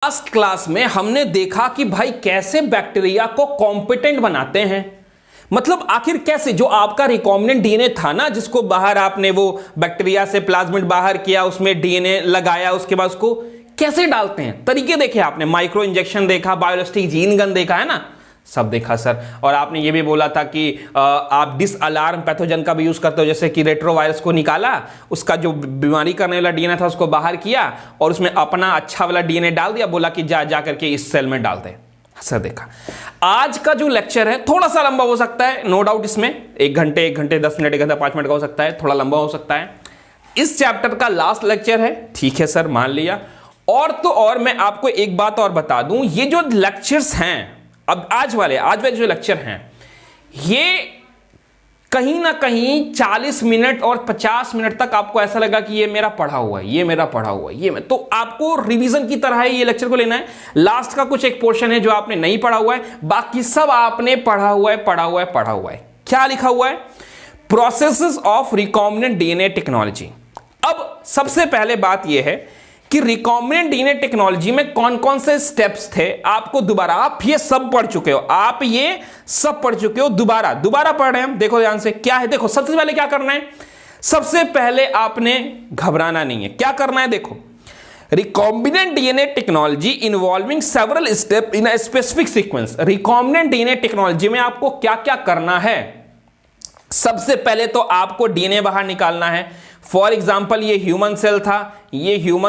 Last class में हमने देखा कि भाई कैसे बैक्टीरिया को कॉम्पिटेंट बनाते हैं। मतलब आखिर कैसे, जो आपका रिकॉम्बिनेंट डीएनए था ना, जिसको बाहर आपने वो बैक्टीरिया से प्लाज्मिड बाहर किया, उसमें डीएनए लगाया, उसके बाद उसको कैसे डालते हैं, तरीके देखे आपने। माइक्रो इंजेक्शन देखा, बायोलॉजिस्टिक जीन गन देखा है ना, सब देखा सर। और आपने ये भी बोला था कि आप डिस अलार्म पैथोजन का भी यूज करते हो, जैसे कि रेट्रोवायरस को निकाला, उसका जो बीमारी करने वाला डीएनए था उसको बाहर किया और उसमें अपना अच्छा वाला डीएनए डाल दिया, बोला कि जा करके इस सेल में डाल दे। सर देखा। आज का जो लेक्चर है थोड़ा सा लंबा हो सकता है, नो डाउट। इसमें 1 घंटे 10 मिनट 1 घंटा 5 मिनट का हो सकता है, थोड़ा लंबा हो सकता है। इस चैप्टर का लास्ट लेक्चर है, ठीक है सर, मान लिया। और तो और मैं आपको एक बात और बता दूं, ये जो लेक्चर्स हैं अब आज वाले जो लेक्चर हैं, ये कहीं ना कहीं 40 मिनट और 50 मिनट तक आपको ऐसा लगा कि ये मेरा पढ़ा हुआ है, ये मेरा पढ़ा हुआ है, तो आपको रिवीजन की तरह है ये लेक्चर को लेना है। लास्ट का कुछ एक पोर्शन है जो आपने नहीं पढ़ा हुआ है, बाकी सब आपने पढ़ा हुआ है। क्या लिखा हुआ है? Processes of recombinant DNA technology. अब सबसे पहले बात यह है कि रिकॉम्बिनेंट डीएनए टेक्नोलॉजी में कौन कौन से स्टेप्स थे, आपको दोबारा, आप ये सब पढ़ चुके हो, दोबारा पढ़ रहे हैं। देखो ध्यान से, क्या है, देखो सबसे पहले क्या करना है, सबसे पहले आपने घबराना नहीं है। क्या करना है, देखो, recombinant DNA technology involving several step in a specific sequence. Recombinant DNA technology में आपको क्या क्या करना है? सबसे पहले तो आपको डीएनए बाहर निकालना है। फॉर एग्जाम्पल ये ह्यूमन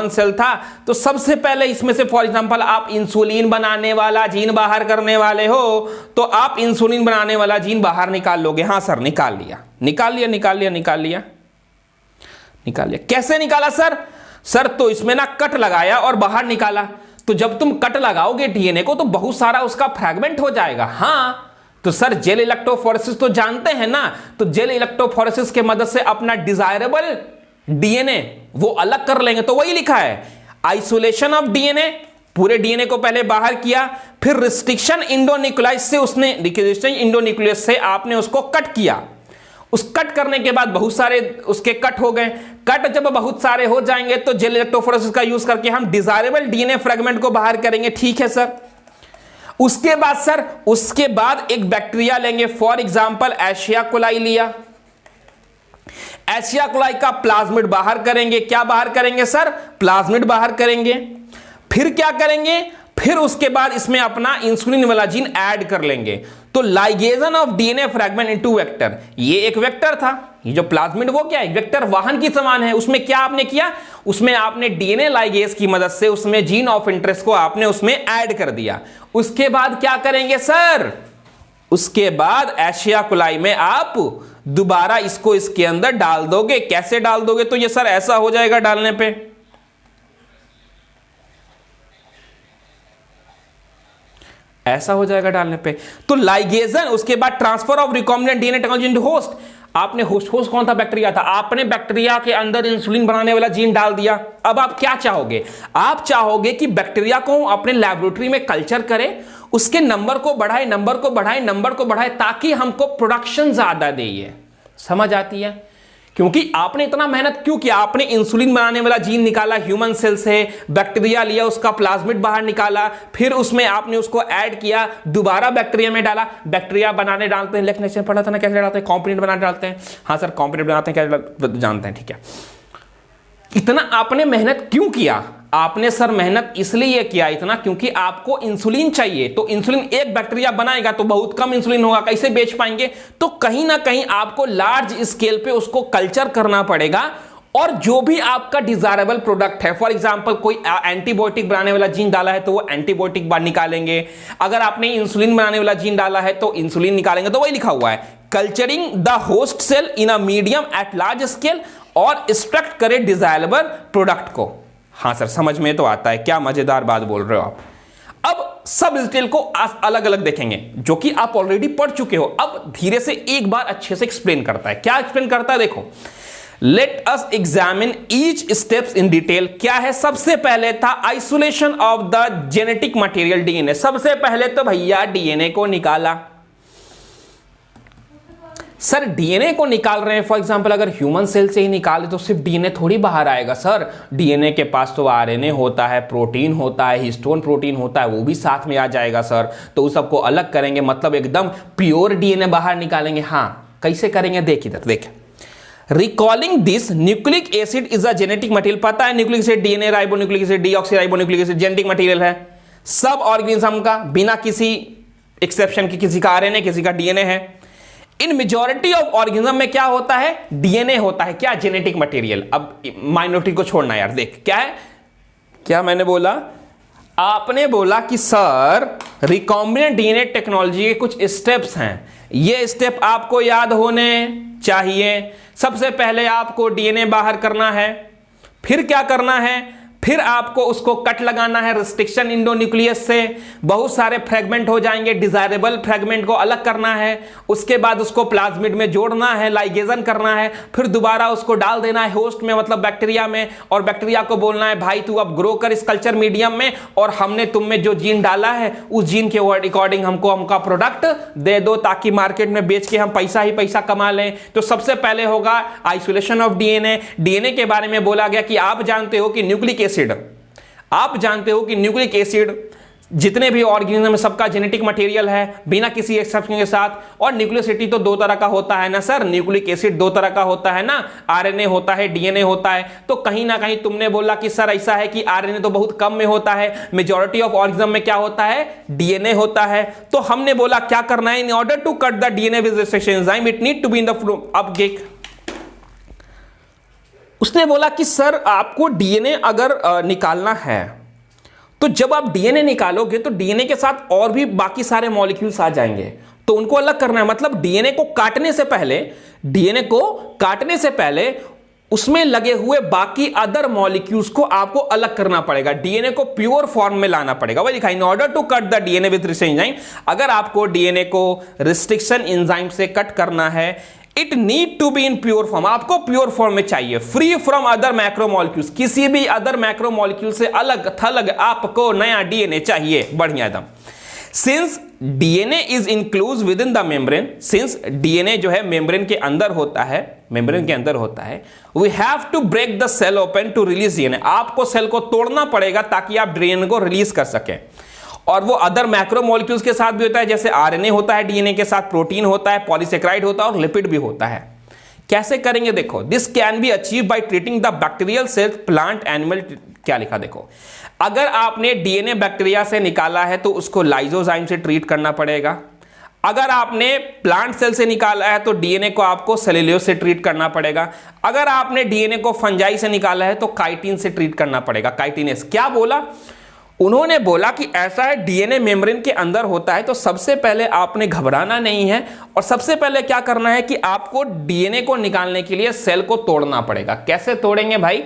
सेल था, तो सबसे पहले इसमें से फॉर एग्जाम्पल आप इंसुलिन बनाने वाला जीन बाहर करने वाले हो, तो आप इंसुलिन बनाने वाला जीन बाहर निकाल लोगे। हाँ सर, निकाल लिया। कैसे निकाला सर? तो इसमें ना कट लगाया और बाहर निकाला। तो जब तुम कट लगाओगे डीएनए को तो बहुत सारा उसका फ्रैगमेंट हो जाएगा। हाँ, तो सर जेल इलेक्ट्रोफोरेसिस तो जानते हैं ना, तो जेल इलेक्ट्रोफोरेसिस के मदद से अपना डिजायरेबल डीएनए वो अलग कर लेंगे। तो वही लिखा है, आइसोलेशन ऑफ डीएनए, पूरे डीएनए को पहले बाहर किया, फिर रिस्ट्रिक्शन इंडोन्यूक्लियस से आपने उसको कट किया। उस कट करने के बाद बहुत सारे उसके कट हो गए। कट जब बहुत सारे हो जाएंगे तो जेल इलेक्ट्रोफोरेसिस का यूज करके हम डिजायरेबल डीएनए फ्रेगमेंट को बाहर करेंगे। ठीक है सर। उसके बाद एक बैक्टीरिया लेंगे, फॉर एग्जांपल एशिया कोलाई लिया। एशिया कोलाई का प्लाज्मिड बाहर करेंगे। क्या बाहर करेंगे सर? प्लाज्मिड बाहर करेंगे। फिर क्या करेंगे? फिर उसके बाद इसमें अपना इंसुलिन वाला जीन ऐड कर लेंगे। तो ligation of DNA fragment into vector, ये एक वेक्टर था। ये जो प्लाज्मिड वो क्या है? वेक्टर वाहन की समान है। उसमें क्या आपने किया? उसमें आपने डीएनए लाइगेज की मदद से उसमें जीन ऑफ इंटरेस्ट को आपने उसमें ऐड कर दिया। उसके बाद क्या करेंगे सर? उसके बाद एशिया कोलाई में आप दोबारा इसको इसके अंदर डाल दोगे। कैसे डाल दोगे? तो ये सर ऐसा हो जाएगा डालने पे, ऐसा हो जाएगा डालने पे। तो लाइगेशन, उसके बाद transfer of recombinant DNA technology into host. आपने होस्ट कौन था? बैक्टीरिया था। आपने बैक्टीरिया के अंदर इंसुलिन बनाने वाला जीन डाल दिया। अब आप क्या चाहोगे? आप चाहोगे कि बैक्टीरिया को अपने लैबोरेटरी में कल्चर करे, उसके नंबर को बढ़ाए ताकि हमको प्रोडक्शन ज्यादा दे। ये समझ आती है? क्योंकि आपने इतना मेहनत क्यों किया? आपने इंसुलिन बनाने वाला जीन निकाला ह्यूमन सेल से, बैक्टीरिया लिया, उसका प्लाज्मिड बाहर निकाला, फिर उसमें आपने उसको ऐड किया, दोबारा बैक्टीरिया में डाला। बैक्टीरिया बनाने डालते हैं, लेक्नेशन पढ़ा था ना, कैसे डालते हैं? कॉम्पोनेंट बनाने डालते हैं। हाँ सर, कॉम्पोनेंट बनाते हैं, कैसे जानते हैं? ठीक है। इतना आपने मेहनत क्यों किया? आपने सर मेहनत इसलिए किया इतना क्योंकि आपको इंसुलिन चाहिए। तो इंसुलिन एक बैक्टीरिया बनाएगा तो बहुत कम इंसुलिन होगा, कैसे बेच पाएंगे? तो कहीं ना कहीं आपको लार्ज स्केल पे उसको कल्चर करना पड़ेगा। और जो भी आपका डिजायरेबल प्रोडक्ट है, फॉर एग्जांपल कोई एंटीबायोटिक बनाने वाला जीन डाला है तो वो एंटीबायोटिक बाहर निकालेंगे। अगर आपने इंसुलिन बनाने वाला जीन डाला है तो इंसुलिन निकालेंगे। तो वही लिखा हुआ है, culturing the host cell in a medium at large scale और एक्सट्रैक्ट करे डिजायरेबल प्रोडक्ट को। हाँ सर, समझ में तो आता है। क्या मजेदार बात बोल रहे हो आप। अब सब डिटेल को अलग अलग देखेंगे, जो कि आप ऑलरेडी पढ़ चुके हो। अब धीरे से एक बार अच्छे से एक्सप्लेन करता है। क्या एक्सप्लेन करता है? देखो, let us examine each steps in detail. क्या है? सबसे पहले था isolation of the genetic material DNA. सबसे पहले तो भैया डीएनए को निकाला। सर डीएनए को निकाल रहे हैं, फॉर एग्जांपल अगर ह्यूमन सेल से ही निकाले तो सिर्फ डीएनए थोड़ी बाहर आएगा सर। डीएनए के पास तो आरएनए होता है, प्रोटीन होता है, हिस्टोन प्रोटीन होता है, वो भी साथ में आ जाएगा सर। तो उस सबको अलग करेंगे, मतलब एकदम प्योर डीएनए बाहर निकालेंगे। हाँ कैसे करेंगे, देख इधर देख। Recalling this, nucleic acid is a genetic material. पता है nucleic acid, DNA ribonucleic acid, deoxyribonucleic acid genetic material है सब ऑर्गेनिज्म का, बिना किसी एक्सेप्शन के। किसी का आरएनए, किसी का डीएनए है। इन मेजॉरिटी ऑफ ऑर्गेनिज्म में क्या होता है, डीएनए होता है, क्या, जेनेटिक मटेरियल। अब माइनॉरिटी को छोड़ना यार, देख क्या है, क्या मैंने बोला, आपने बोला कि सर रिकॉम्बिनेंट डीएनए टेक्नोलॉजी के कुछ स्टेप्स हैं, ये स्टेप आपको याद होने चाहिए। सबसे पहले आपको डीएनए बाहर करना है, फिर क्या करना है, फिर आपको उसको कट लगाना है रिस्ट्रिक्शन इंडोन्यूक्लियस से, बहुत सारे फ्रेगमेंट हो जाएंगे, डिजायरेबल फ्रेगमेंट को अलग करना है, उसके बाद उसको प्लाज्मिड में जोड़ना है, लाइगेशन करना है, फिर दोबारा उसको डाल देना है होस्ट में, मतलब बैक्टीरिया में, और बैक्टीरिया को बोलना है भाई तू अब ग्रो कर इस कल्चर मीडियम में, और हमने तुम में जो जीन डाला है उस जीन के अकॉर्डिंग हमको हमका प्रोडक्ट दे दो, ताकि मार्केट में बेच के हम पैसा ही पैसा कमा लें। तो सबसे पहले होगा आइसोलेशन ऑफ डीएनए। डीएनए के बारे में बोला गया कि आप जानते हो कि न्यूक्लिक एसिड, आप जानते हो कि न्यूक्लिक एसिड जितने भी ऑर्गेनिज्म में सबका जेनेटिक मटेरियल है, बिना किसी एक्सेप्शन के साथ। और न्यूक्लियोसिटी तो दो तरह का होता है ना सर, न्यूक्लिक एसिड दो तरह का होता है ना, आरएनए होता है, डीएनए होता है। तो कहीं ना कहीं तुमने बोला कि सर ऐसा है कि आरएनए तो बहुत कम में होता है, मेजॉरिटी ऑफ ऑर्गेनिज्म में क्या होता है, डीएनए होता है। तो हमने बोला क्या करना है, in order to cut the DNA with restriction enzyme it need to be in the flow. अब देख, उसने बोला कि सर आपको डीएनए अगर निकालना है तो जब आप डीएनए निकालोगे तो डीएनए के साथ और भी बाकी सारे मॉलिक्यूल्स आ जाएंगे, तो उनको अलग करना है। मतलब डीएनए को काटने से पहले, डीएनए को काटने से पहले उसमें लगे हुए बाकी अदर मॉलिक्यूल्स को आपको अलग करना पड़ेगा, डीएनए को प्योर फॉर्म में लाना पड़ेगा। वही लिखा in order to cut the DNA with restriction enzyme, अगर आपको डीएनए को रिस्ट्रिक्शन एंजाइम से कट करना है, it need to be in pure form, आपको प्योर फॉर्म में चाहिए, फ्री फ्रॉम अदर मैक्रोमोलिक्यूल्स, किसी भी अदर मैक्रोमोलिक्यूल से अलग थलग आपको नया डीएनए चाहिए, बढ़िया एकदम। Since DNA is includes with in the membrane, since DNA जो है मेम्ब्रेन के अंदर होता है, मेम्ब्रेन के अंदर होता है, we have to break the cell open to release DNA, आपको सेल को तोड़ना पड़ेगा ताकि आप डीएनए को रिलीज कर सकें। और वो अदर मैक्रोमोलिक्यूल्स के साथ भी होता है, जैसे आरएनए होता है डीएनए के साथ, प्रोटीन होता है, पॉलीसेकेराइड होता है और लिपिड भी होता है। कैसे करेंगे देखो, this can be achieve by treating the bacterial cell, plant, animal. क्या लिखा देखो, अगर आपने डीएनए बैक्टीरिया से निकाला है तो उसको लाइसोजाइम से ट्रीट करना पड़ेगा। अगर आपने प्लांट सेल से निकाला है तो डीएनए को आपको सेल्यूलोज से ट्रीट करना पड़ेगा। अगर आपने डीएनए को फंजाई से निकाला है तो काइटिन से ट्रीट करना पड़ेगा, काइटिनेस। क्या बोला उन्होंने, बोला कि ऐसा है डीएनए मेम्ब्रेन के अंदर होता है, तो सबसे पहले आपने घबराना नहीं है, और सबसे पहले क्या करना है कि आपको डीएनए को निकालने के लिए सेल को तोड़ना पड़ेगा। कैसे तोड़ेंगे भाई,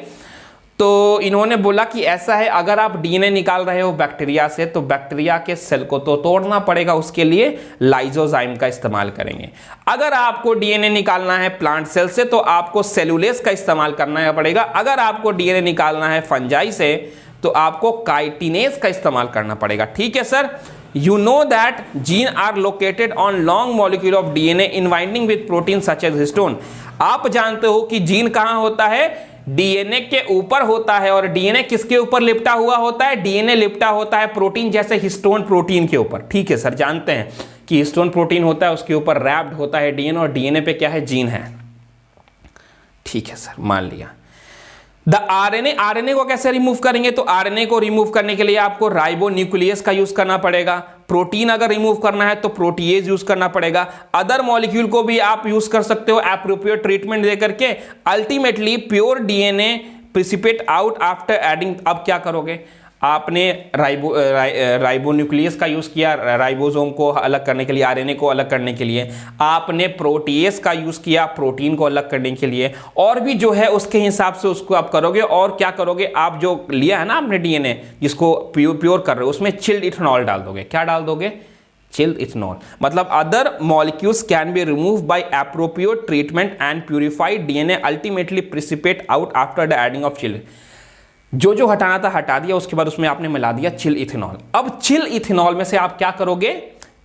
तो इन्होंने बोला कि ऐसा है, अगर आप डीएनए निकाल रहे हो बैक्टीरिया से तो बैक्टीरिया के सेल को तो तोड़ना पड़ेगा, उसके लिए लाइसोजाइम का इस्तेमाल करेंगे। अगर आपको डीएनए निकालना है प्लांट सेल से तो आपको सेलुलेज का इस्तेमाल करना पड़ेगा। अगर आपको डीएनए निकालना है फंजाई से तो आपको काइटिनेज का इस्तेमाल करना पड़ेगा। ठीक है sir. You know that gene are located on long molecule of DNA in binding with protein such as histone, आप जानते हो कि जीन कहां होता है, डीएनए के ऊपर होता है। और डीएनए किसके ऊपर लिपटा हुआ होता है, डीएनए लिपटा होता है प्रोटीन जैसे हिस्टोन प्रोटीन के ऊपर। ठीक है सर, जानते हैं कि हिस्टोन प्रोटीन होता है, उसके ऊपर रैप्ड होता है डीएनए, और डीएनए पे क्या है, जीन है। ठीक है सर, मान लिया। द आरएनए, आरएनए को कैसे रिमूव करेंगे, तो आरएनए को रिमूव करने के लिए आपको राइबोन्यूक्लियस का यूज करना पड़ेगा। प्रोटीन अगर रिमूव करना है तो प्रोटीएज यूज करना पड़ेगा। अदर मॉलिक्यूल को भी आप यूज कर सकते हो एप्रोप्रिएट ट्रीटमेंट देकर के। Ultimately pure DNA precipitate out after adding. अब क्या करोगे, आपने राइबोन्यूक्लियस का यूज किया राइबोसोम को अलग करने के लिए, आरएनए को अलग करने के लिए। आपने प्रोटीएज का यूज किया प्रोटीन को अलग करने के लिए। और भी जो है उसके हिसाब से उसको आप करोगे। और क्या करोगे, आप जो लिया है ना आपने डीएनए जिसको प्योर कर रहे हो, उसमें चिल्ड इथेनॉल डाल दोगे। क्या डाल दोगे, चिल्ड इथेनॉल। मतलब other molecules can be remove by appropriate treatment and purified DNA ultimately precipitate out after the adding of chilled. जो हटाना था हटा दिया, उसके बाद उसमें आपने मिला दिया चिल इथेनॉल। अब चिल इथेनॉल में से आप क्या करोगे,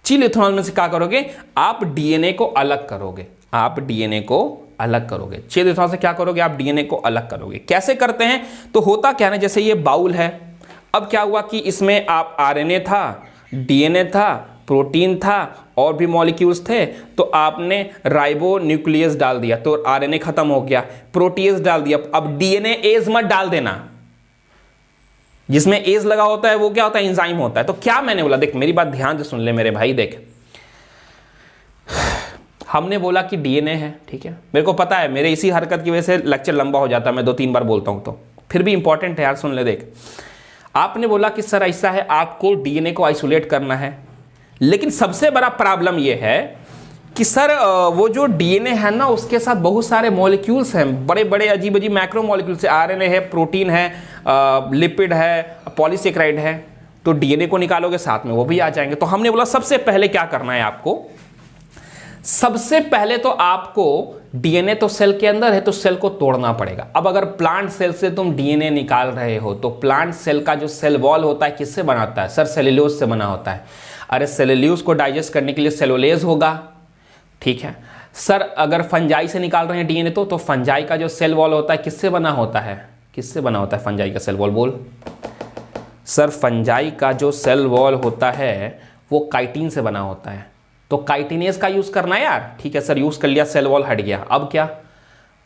चिल इथेनॉल में से क्या करोगे, आप डीएनए को अलग करोगे। आप डीएनए को अलग करोगे। छेद इथेनॉल से क्या करोगे? आप डीएनए को अलग करोगे। कैसे करते हैं? तो होता क्या है ना, जैसे ये बाउल है, अब क्या हुआ कि इसमें आप आरएनए था, डीएनए था, प्रोटीन था और भी मॉलिक्यूल्स थे, तो आपने राइबो न्यूक्लियस डाल दिया तो आरएनए खत्म हो गया, प्रोटीएस डाल दिया। अब डीएनए एज मत डाल देना, जिसमें एज लगा होता है वो क्या होता है? एंजाइम होता है। तो क्या मैंने बोला, देख मेरी बात ध्यान से सुन ले मेरे भाई, देख हमने बोला कि डीएनए है, ठीक है, मेरे को पता है मेरे इसी हरकत की वजह से लेक्चर लंबा हो जाता है, मैं 2-3 बार बोलता हूं, तो फिर भी इंपॉर्टेंट है यार, सुन ले। देख आपने बोला कि सर ऐसा है, आपको डीएनए को आइसोलेट करना है, लेकिन सबसे बड़ा प्रॉब्लम यह है कि सर वो जो डीएनए है ना उसके साथ बहुत सारे मॉलिक्यूल्स हैं, बड़े बड़े अजीब अजीब मैक्रो मॉलिक्यूल्स है, आरएनए है, प्रोटीन है, लिपिड है, पॉलीसेकेराइड है, तो डीएनए को निकालोगे साथ में वो भी आ जाएंगे। तो हमने बोला सबसे पहले क्या करना है आपको, सबसे पहले तो आपको डीएनए तो सेल के अंदर है तो सेल को तोड़ना पड़ेगा। अब अगर प्लांट सेल से तुम डीएनए निकाल रहे हो तो प्लांट सेल का जो सेल वॉल होता है किससे बना होता है? सर सेल्यूलोज से बना होता है। अरे सेल्यूलोज को डाइजेस्ट करने के लिए सेलुलोज होगा, ठीक है। सर अगर फंजाई से निकाल रहे हैं डीएनए तो फंजाई का जो सेल वॉल होता है किससे बना होता है? किससे बना होता है फंजाई का सेल वॉल? बोल सर, फंजाई का जो सेल वॉल होता है वो काइटिन से बना होता है, तो काइटिनेज का यूज करना है यार, ठीक है सर, यूज कर लिया, सेल वॉल हट गया। अब क्या?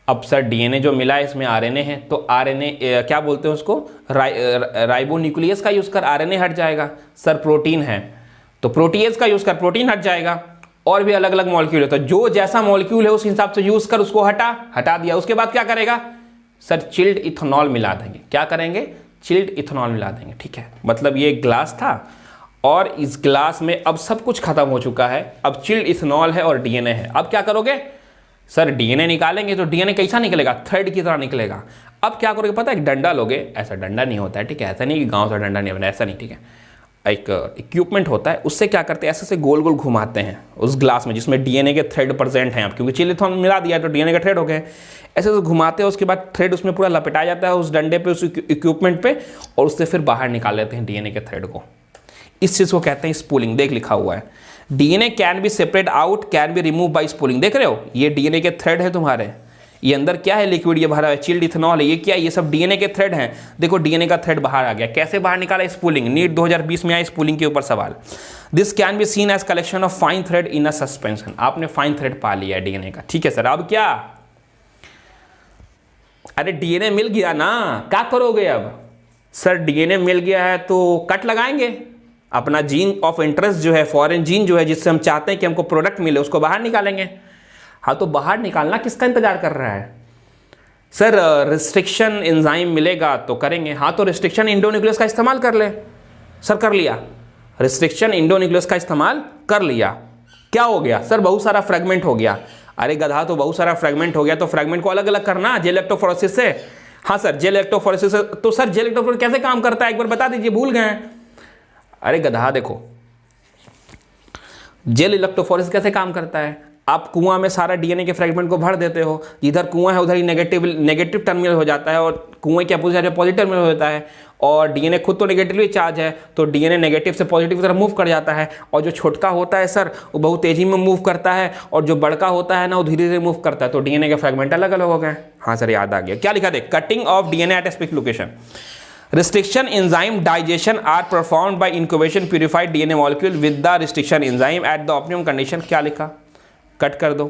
अब सर डीएनए जो मिला है इसमें आरएनए है, तो आरएनए क्या बोलते हैं उसको? राइबोन्यूक्लियस का यूज कर, आरएनए हट जाएगा। सर प्रोटीन है तो प्रोटीएज का यूज कर, प्रोटीन हट जाएगा। और भी अलग अलग मॉलिक्यूल है, तो जो जैसा मॉलिक्यूल है उस हिसाब से यूज कर, उसको हटा दिया। उसके बाद क्या करेगा? सर चिल्ड इथेनॉल मिला देंगे। क्या करेंगे? चिल्ड इथेनॉल मिला देंगे, ठीक है। मतलब ये ग्लास था और इस ग्लास में अब सब कुछ खत्म हो चुका है, अब चिल्ड इथेनॉल है और डीएनए है। अब क्या करोगे? सर डीएनए निकालेंगे तो डीएनए कैसा निकलेगा? थ्रेड की तरह निकलेगा। अब क्या करोगे पता है? एक डंडा लोगे, ऐसा डंडा नहीं होता है, ठीक है, ऐसा नहीं कि गांव से डंडा नहीं बना, ऐसा नहीं, ठीक है, एक इक्विपमेंट होता है, उससे क्या करते हैं, ऐसे से गोल गोल घुमाते हैं उस ग्लास में जिसमें डीएनए के थ्रेड प्रेजेंट हैं। अब क्योंकि चिल्ड इथेनॉल मिला दिया तो डीएनए के थ्रेड हो गए, ऐसे से घुमाते हैं, उसके बाद थ्रेड उसमें पूरा लपेटाया जाता है उस डंडे पे, उस इक्विपमेंट पे, और उससे फिर बाहर निकाल लेते हैं डीएनए के थ्रेड को। इस चीज को कहते हैं स्पूलिंग। देख लिखा हुआ है, DNA can be separate out, can be remove bye spooling. देख रहे हो, ये डीएनए के थ्रेड है तुम्हारे, ये अंदर क्या है? लिक्विड ये भरा है, चिल्ड इथेनॉल है, ये क्या है? ये सब डीएनए के थ्रेड हैं। देखो डीएनए का थ्रेड बाहर आ गया, कैसे बाहर निकाला? स्पूलिंग। नीट 2020 में आया स्पूलिंग के ऊपर सवाल। This can be seen as collection of fine thread in a suspension. आपने फाइन थ्रेड पा लिया डीएनए का, ठीक है सर। अब क्या? अरे डीएनए मिल गया ना, क्या करोगे अब? सर डीएनए मिल गया है तो कट लगाएंगे, अपना जीन ऑफ इंटरेस्ट जो है, फॉरेन जीन जो है जिससे हम चाहते हैं कि हमको प्रोडक्ट मिले, उसको बाहर निकालेंगे। हाँ तो बाहर निकालना किसका इंतजार कर रहा है? सर रिस्ट्रिक्शन एंजाइम मिलेगा तो करेंगे। हाँ तो रिस्ट्रिक्शन इंडोन्यूक्लियस का इस्तेमाल कर ले। सर कर लिया, रिस्ट्रिक्शन इंडोन्यूक्लियस का इस्तेमाल कर लिया, क्या हो गया? सर बहुत सारा फ्रेगमेंट हो गया। अरे गधा, तो बहुत सारा फ्रेगमेंट हो गया तो फ्रेगमेंट को अलग अलग करना जेल इलेक्ट्रोफोरेसिस से। हाँ सर जेल इलेक्ट्रोफोरेसिस से। तो सर जेल इलेक्ट्रोफोरेसिस कैसे काम करता है एक बार बता दीजिए, भूल गए हैं? अरे गधा देखो, जेल इलेक्ट्रोफोरेसिस कैसे काम करता है? आप कुआं में सारा डीएनए के फ्रेगमेंट को भर देते हो, जिधर कुआं है उधर ही नेगेटिव टर्मिनल हो जाता है और कुएं के अपोजिट पॉजिटिव टर्मिनल हो जाता है, और डीएनए खुद तो नेगेटिवली चार्ज है तो डीएनए नेगेटिव से पॉजिटिव की तरफ मूव कर जाता है, और जो छोटका होता है सर वो बहुत तेजी में मूव करता है, और जो बड़का होता है ना वो धीरे धीरे मूव करता है, तो डीएनए के फ्रेगमेंट अलग अलग हो गए। हाँ सर याद आ गया, क्या लिखा देख, cutting of DNA at a specific location, restriction enzyme digestion are performed by incubation purified DNA molecule with the restriction enzyme at the optimum condition। क्या लिखा? कट कर दो।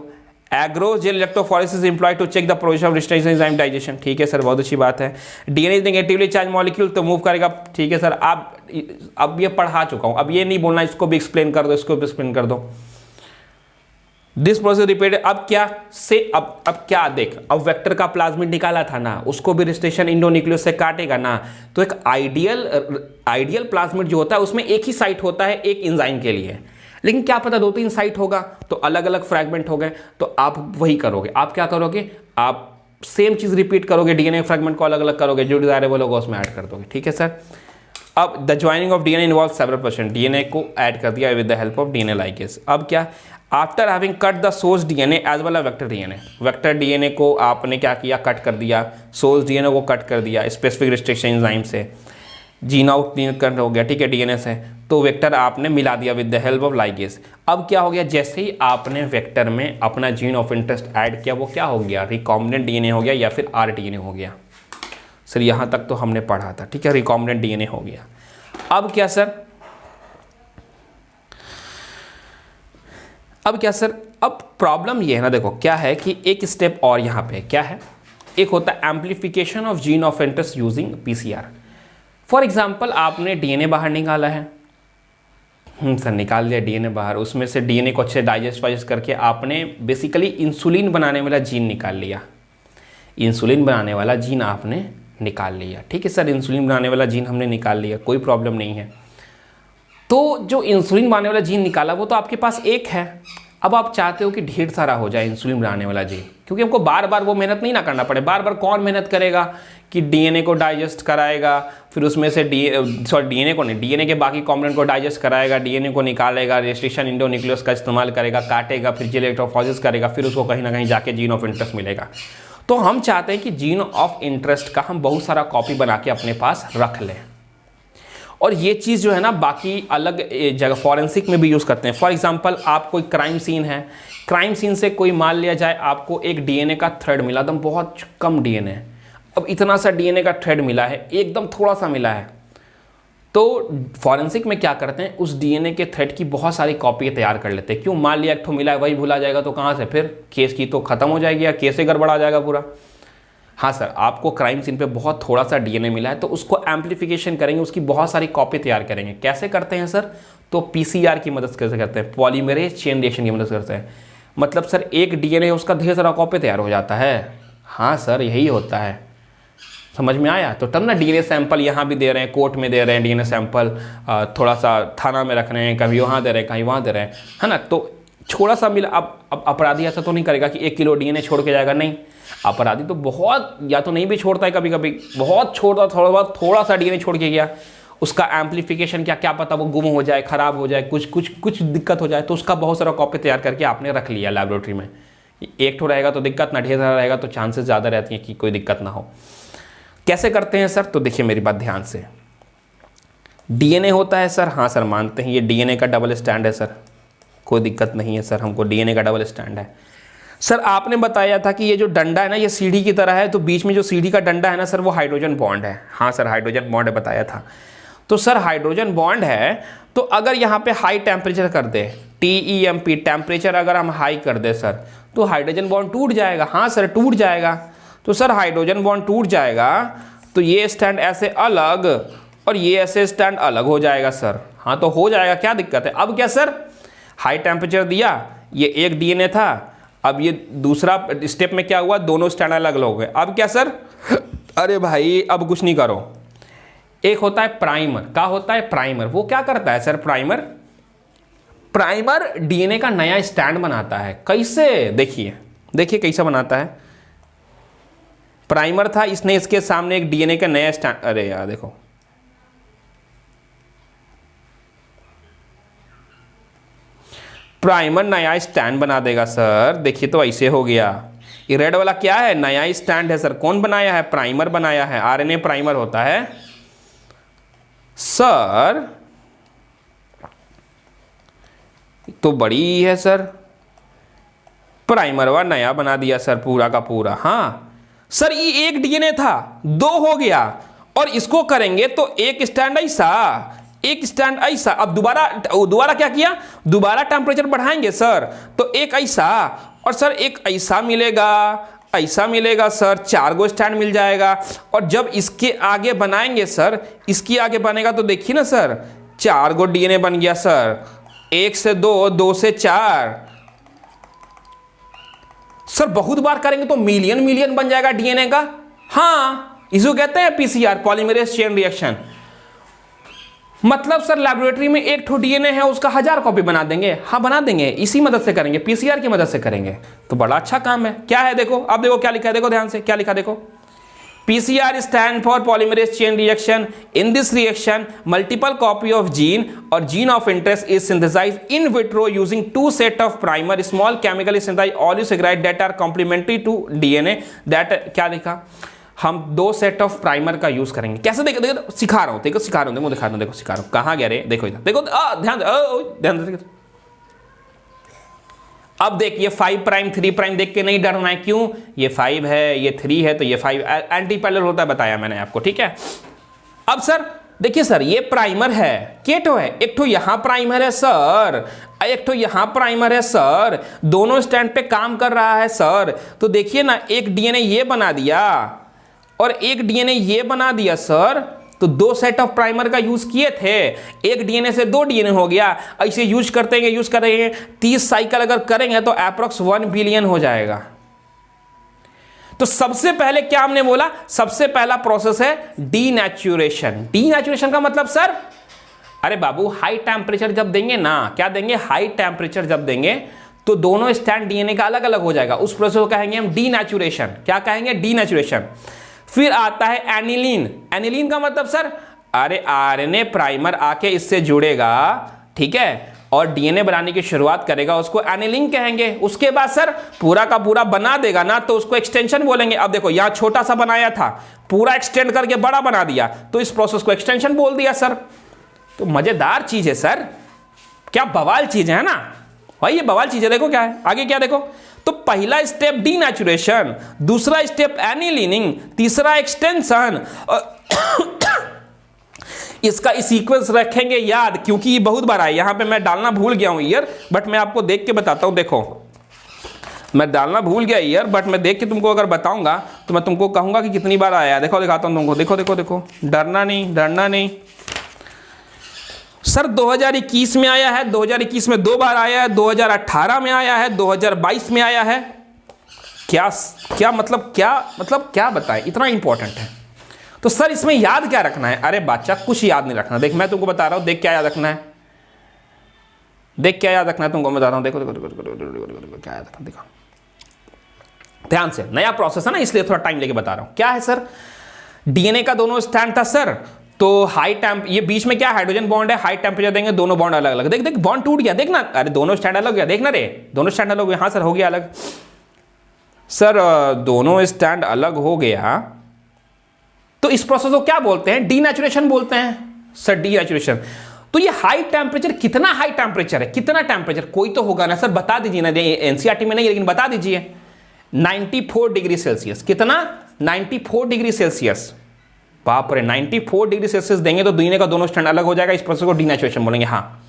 Agro gel electrophoresis employed to check the position of restriction enzyme digestion। ठीक है sir, बहुत अच्छी बात है। DNA is negatively charge molecule तो मूव करेगा। ठीक है सर, आप अब ये पढ़ा चुका हूं, अब ये नहीं बोलना, इसको भी एक्सप्लेन कर दो, इसको भी एक्सप्लेन कर दो। This process repeated. अब क्या से अब क्या देख, अब वेक्टर का प्लाज्मिड निकाला था ना, उसको भी रिस्ट्रिक्शन इंडोन्यूक्लियस से काटेगा ना, तो एक आइडियल प्लाज्मिड जो होता है उसमें एक ही साइट होता है एक एंजाइम के लिए, लेकिन क्या पता 2-3 साइट होगा तो अलग अलग फ्रैगमेंट हो गए, तो आप वही करोगे। आप क्या करोगे? आप सेम चीज रिपीट करोगे, डीएनए फ्रैगमेंट को अलग अलग करोगे, जो डिजायरेबल होगा उसमें ऐड कर दोगे। ठीक है सर। अब the joining of DNA involve several process, DNA को ऐड कर दिया with the help of DNA ligase. अब क्या? After having cut the source DNA as well as vector DNA, vector DNA को आपने क्या किया? कट कर दिया, सोर्स डीएनए को कट कर दिया स्पेसिफिक रिस्ट्रिक्शन एंजाइम से। जीन आउट कर हो गया, ठीक है, डीएनए से, तो वेक्टर आपने मिला दिया with the help of ligase. अब क्या हो गया, जैसे ही आपने वेक्टर में अपना जीन ऑफ इंटरेस्ट ऐड किया वो क्या हो गया, रिकॉम्बिनेंट डीएनए हो गया या फिर आरडीएनए हो गया। सर यहाँ तक तो हमने पढ़ा था, ठीक है, रिकॉम्बिनेंट डीएनए हो गया। अब क्या सर, अब प्रॉब्लम ये है ना, देखो क्या है कि एक स्टेप और यहाँ पे क्या है, एक होता है amplification of gene of interest using PCR. For example आपने डीएनए बाहर निकाला है, सर निकाल लिया डीएनए बाहर, उसमें से डीएनए को अच्छे डाइजेस्ट वाइजेस्ट करके आपने बेसिकली इंसुलिन बनाने वाला जीन निकाल लिया, इंसुलिन बनाने वाला जीन आपने निकाल लिया, ठीक है सर, इंसुलिन बनाने वाला जीन हमने निकाल लिया, कोई प्रॉब्लम नहीं है। तो जो इंसुलिन बनाने वाला जीन निकाला वो तो आपके पास एक है, अब आप चाहते हो कि ढेर सारा हो जाए इंसुलिन बनाने वाला जीन, क्योंकि हमको बार बार वो मेहनत नहीं ना करना पड़े। बार बार कौन मेहनत करेगा कि डीएनए को डाइजेस्ट कराएगा, फिर उसमें से डीएनए को नहीं, डीएनए के बाकी कॉम्पोनेंट को डाइजेस्ट कराएगा, डीएनए को निकालेगा, रेस्ट्रिक्शन इंडोन्यूक्लियस का इस्तेमाल करेगा, काटेगा, फिर इलेक्ट्रोफोरेसिस करेगा, फिर उसको कहीं ना कहीं जाके जीन ऑफ इंटरेस्ट मिलेगा। तो हम चाहते हैं कि जीन ऑफ इंटरेस्ट का हम बहुत सारा कॉपी बना के अपने पास रख लें, और ये चीज़ जो है ना बाकी अलग जगह फॉरेंसिक में भी यूज़ करते हैं। फॉर एग्जांपल आप कोई क्राइम सीन है, क्राइम सीन से कोई मान लिया जाए आपको एक डीएनए का थ्रेड मिला, एकदम बहुत कम डीएनए, अब इतना सा डीएनए का थ्रेड मिला है, एकदम थोड़ा सा मिला है, तो फॉरेंसिक में क्या करते हैं, उस डीएनए के थ्रेड की बहुत सारी कॉपी तैयार कर लेते हैं। क्यों, मान लिया एक ठो मिला है, वही भुला जाएगा तो कहाँ से, फिर केस की तो खत्म हो जाएगी या केस से गड़बड़ा जाएगा पूरा। हाँ सर, आपको क्राइम सीन पे बहुत थोड़ा सा डीएनए मिला है, तो उसको एम्प्लीफिकेशन करेंगे, उसकी बहुत सारी कॉपी तैयार करेंगे। कैसे करते हैं सर, तो पीसीआर की मदद से करते हैं, पॉलीमरेज चेन रिएक्शन की मदद से करते हैं। मतलब सर एक डीएनए उसका ढेर सारा कॉपी तैयार हो जाता है। हाँ सर, यही होता है, समझ में आया। तो तब ना डीएनए सैंपल यहाँ भी दे रहे हैं, कोर्ट में दे रहे हैं डीएनए सैंपल, थोड़ा सा थाना में रख रहे हैं, कभी वहाँ दे रहे हैं, कहीं वहाँ दे रहे हैं, है ना। तो थोड़ा सा मिला, अब अपराधी ऐसा तो नहीं करेगा कि 1 किलो डीएनए छोड़ के जाएगा, नहीं, अपराधी तो बहुत, या तो नहीं भी छोड़ता है, कभी कभी बहुत छोड़ता, थोड़ा सा डीएनए छोड़ के गया, उसका एम्प्लीफिकेशन क्या पता वो गुम हो जाए, खराब हो जाए, कुछ दिक्कत हो जाए, तो उसका बहुत सारा कॉपी तैयार करके आपने रख लिया लेबोरेटरी में। एक ठो रहेगा तो दिक्कत ना, ढेर सारा रहेगा तो चांसेस ज़्यादा रहती हैं कि कोई दिक्कत ना हो। कैसे करते हैं सर, तो देखिए मेरी बात ध्यान से, डीएनए होता है सर, हाँ सर मानते हैं ये डीएनए का डबल स्टैंड है सर, कोई दिक्कत नहीं है सर, हमको डीएनए का डबल स्टैंड है। सर आपने बताया था कि ये जो डंडा है ना ये सीढ़ी की तरह है, तो बीच में जो सीढ़ी का डंडा है ना सर वो हाइड्रोजन बॉन्ड है। हाँ सर, हाइड्रोजन बॉन्ड है, बताया था। तो सर हाइड्रोजन बॉन्ड है, तो अगर यहाँ पे हाई टेम्परेचर कर दे, TEMP टेम्परेचर अगर हम हाई कर दे सर, तो हाइड्रोजन बॉन्ड टूट जाएगा। हाँ सर, टूट जाएगा। तो सर हाइड्रोजन बॉन्ड टूट जाएगा तो ये स्टैंड ऐसे अलग और ये ऐसे स्टैंड अलग हो जाएगा सर। हाँ तो हो जाएगा, क्या दिक्कत है। अब क्या सर, हाई टेम्परेचर दिया, ये एक डीएनए था, अब ये दूसरा स्टेप में क्या हुआ, दोनों स्टैंड अलग अलग हो गए। अब क्या सर, अरे भाई अब कुछ नहीं करो, एक होता है प्राइमर। क्या होता है प्राइमर, वो क्या करता है सर, प्राइमर डीएनए का नया स्टैंड बनाता है। कैसे, देखिए कैसा बनाता है। प्राइमर था, इसने इसके सामने एक डीएनए का नया स्टैंड, अरे यार देखो, प्राइमर नया स्टैंड बना देगा सर। देखिए तो ऐसे हो गया, ये रेड वाला क्या है, नया स्टैंड है सर। कौन बनाया है, प्राइमर बनाया है, आरएनए प्राइमर होता है सर। तो बड़ी है सर, प्राइमर वा नया बना दिया सर पूरा का पूरा। हाँ सर, ये एक डीएनए था, 2 हो गया, और इसको करेंगे तो एक स्टैंड ऐसा, एक स्टैंड ऐसा। अब दोबारा क्या किया, दोबारा टेम्परेचर बढ़ाएंगे सर, तो एक ऐसा और सर एक ऐसा मिलेगा, ऐसा मिलेगा सर, 4 गो स्टैंड मिल जाएगा। और जब इसके आगे बनाएंगे सर, इसके आगे बनेगा तो देखिए ना सर, 4 गो डीएनए बन गया सर, 1 से 2, 2 से 4 सर। बहुत बार करेंगे तो मिलियन बन जाएगा डीएनए का। हाँ, इसको कहते हैं पीसीआर, पॉलीमरेज चेन रिएक्शन। मतलब सर लेबोरेटरी में एक ठो डीएनए है, उसका 1000 कॉपी बना देंगे। हाँ बना देंगे, इसी मदद से करेंगे, पीसीआर की मदद से करेंगे, तो बड़ा अच्छा काम है। क्या है देखो, अब देखो क्या लिखा है, देखो ध्यान से क्या लिखा, देखो PCR stand for polymerase chain reaction. In this reaction multiple copy of gene और gene of interest is synthesized in vitro using 2 set of primer small chemically synthesized oligosaccharide that are complementary to DNA that, क्या लिखा, हम 2 set of primer का use करेंगे। कैसे? देखो देखो सिखा रहा हूं, देखो सिखा रहा हूं, देखो सिखा रहा हूं। कहां गया रे? देखो इधर, देखो ध्यान दे। अब देखिए 5 प्राइम 3 प्राइम देख के नहीं डरना है। क्यों? ये 5 है, ये 3 है, तो ये 5 एंटी पैरेलल होता है, बताया मैंने आपको, ठीक है। अब सर देखिए सर, ये प्राइमर है, केटो है, एक तो यहां प्राइमर है सर, एक तो यहां प्राइमर है सर, दोनों स्टैंड पे काम कर रहा है सर। तो देखिए ना, एक डीएनए ये बना दिया और एक डीएनए ये बना दिया सर, तो 2 सेट ऑफ प्राइमर का यूज किए थे, एक डीएनए से 2 डीएनए हो गया। ऐसे यूज करेंगे 30 साइकिल अगर करेंगे तो अप्रॉक्स 1 बिलियन हो जाएगा। तो सबसे पहले क्या हमने बोला? सबसे पहला प्रोसेस है डीनेचुरेशन। डीनेचुरेशन का मतलब सर, अरे बाबू हाई टेम्परेचर जब देंगे ना, क्या देंगे? हाई टेम्परेचर जब देंगे तो दोनों स्टैंड डीएनए का अलग अलग हो जाएगा। उस प्रोसेस को कहेंगे हम डीनेचुरेशन। क्या कहेंगे? डीनेचुरेशन। फिर आता है एनिलीन। एनिलीन का मतलब सर, अरे आरएनए प्राइमर आके इससे जुड़ेगा, ठीक है, और डीएनए बनाने की शुरुआत करेगा, उसको एनिलीन कहेंगे। उसके बाद सर पूरा का पूरा बना देगा ना, तो उसको एक्सटेंशन बोलेंगे। अब देखो यहां छोटा सा बनाया था, पूरा एक्सटेंड करके बड़ा बना दिया, तो इस प्रोसेस को एक्सटेंशन बोल दिया सर। तो मजेदार चीज है सर, क्या बवाल चीज है ना भाई, ये बवाल चीज है। देखो क्या है आगे, क्या देखो, तो पहला स्टेप डीनेचुरेशन, दूसरा स्टेप एनिलीनिंग, तीसरा एक्सटेंशन। इसका सीक्वेंस रखेंगे याद, क्योंकि ये बहुत बार है। यहां पे मैं डालना भूल गया हूं ईयर, बट मैं आपको देख के बताता हूं। देखो मैं डालना भूल गया ईयर, बट मैं देख के तुमको अगर बताऊंगा तो मैं तुमको कहूंगा कि कितनी बार आया। देखो दिखाता हूं तुमको, देखो देखो देखो, डरना नहीं सर। 2021 में आया है, 2021 में 2 बार आया है, 2018 में आया है, 2022 में आया है। क्या मतलब क्या बताएं, इतना इंपॉर्टेंट है। तो सर इसमें याद क्या रखना है? अरे बच्चा कुछ याद नहीं रखना। देख मैं तुमको बता रहा हूं, देख क्या याद रखना है, देख क्या याद रखना है तुमको बता रहा हूं। देखो क्या याद रखना, देखो ध्यान से। नया प्रोसेस है ना, इसलिए थोड़ा टाइम लेके बता रहा हूं। क्या है सर? डीएनए का दोनों स्टैंड था सर, तो हाई टेम्प, ये बीच में क्या हाइड्रोजन बॉन्ड है, हाई टेम्परेचर देंगे, दोनों बॉन्ड अलग अलग। देख देख बॉन्ड टूट गया, देखना, अरे दोनों स्टैंड अलग हो गया, देखना रे, दोनों स्टैंड अलग हो गया। हाँ सर हो गया अलग सर, दोनों स्टैंड अलग हो गया, तो इस प्रोसेस को क्या बोलते हैं? डीनेचुरेशन बोलते हैं सर, डीनेचुरेशन। तो ये हाई टेम्परेचर, कितना हाई टेम्परेचर है, कितना टेम्परेचर कोई तो होगा ना सर, बता दीजिए ना, एनसीईआरटी में नहीं लेकिन बता दीजिए। 94 डिग्री सेल्सियस। कितना? 94 डिग्री सेल्सियस। बाप रे, 94 डिग्री सेल्सियस देंगे तो डीएनए का दोनों स्टैंड अलग हो जाएगा। इस प्रोसेस को डीनेचुरेशन बोलेंगे। हाँ,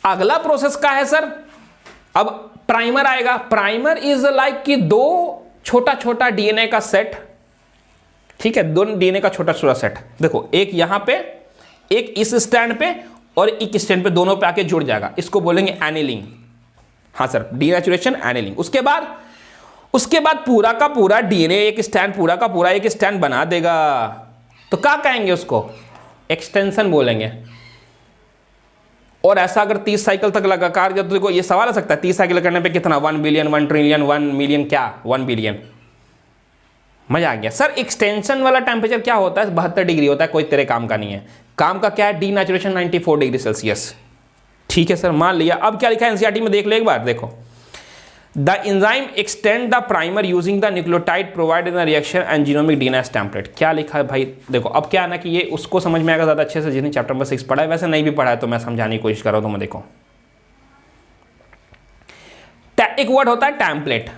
अगला प्रोसेस का है सर, अब प्राइमर आएगा। प्राइमर इज लाइक कि 2 छोटा छोटा डीएनए का सेट, ठीक है, 2 डीएनए का छोटा छोटा सेट। देखो एक यहां पे, एक इस स्टैंड पे और एक स्टैंड पे, दोनों पे आके जुड़ जाएगा, इसको बोलेंगे एनिलिंग। हाँ सर, डीनेचुरेशन एनिलिंग। उसके बाद पूरा का पूरा डीएनए एक स्टैंड, पूरा का पूरा एक स्टैंड बना देगा, तो क्या कहेंगे उसको? एक्सटेंशन बोलेंगे। और ऐसा अगर 30 साइकिल तक लगातार, जब देखो ये सवाल आ सकता है 30 साइकिल करने पे कितना, 1 बिलियन, 1 ट्रिलियन, 1 मिलियन, क्या 1 बिलियन। मजा आ गया सर। एक्सटेंशन वाला टेम्परेचर क्या होता है? 72 डिग्री होता है, कोई तेरे काम का नहीं है। काम का क्या है? Denaturation 94 degree Celsius. ठीक है सर, मान लिया। अब क्या लिखा है एनसीईआरटी में, देख लो एक बार, देखो। The enzyme extend the primer using the nucleotide provide in the reaction and genomic DNS template. क्या लिखा है भाई? देखो अब क्या है ना कि ये उसको समझ में आएगा ज़्यादा अच्छे से जिन्हें चैप्टर नंबर 6 पढ़ा है, वैसे नहीं भी पढ़ा है तो मैं समझाने की कोशिश कर रहा हूँ। तो मैं देखो, एक वर्ड होता है टेम्पलेट।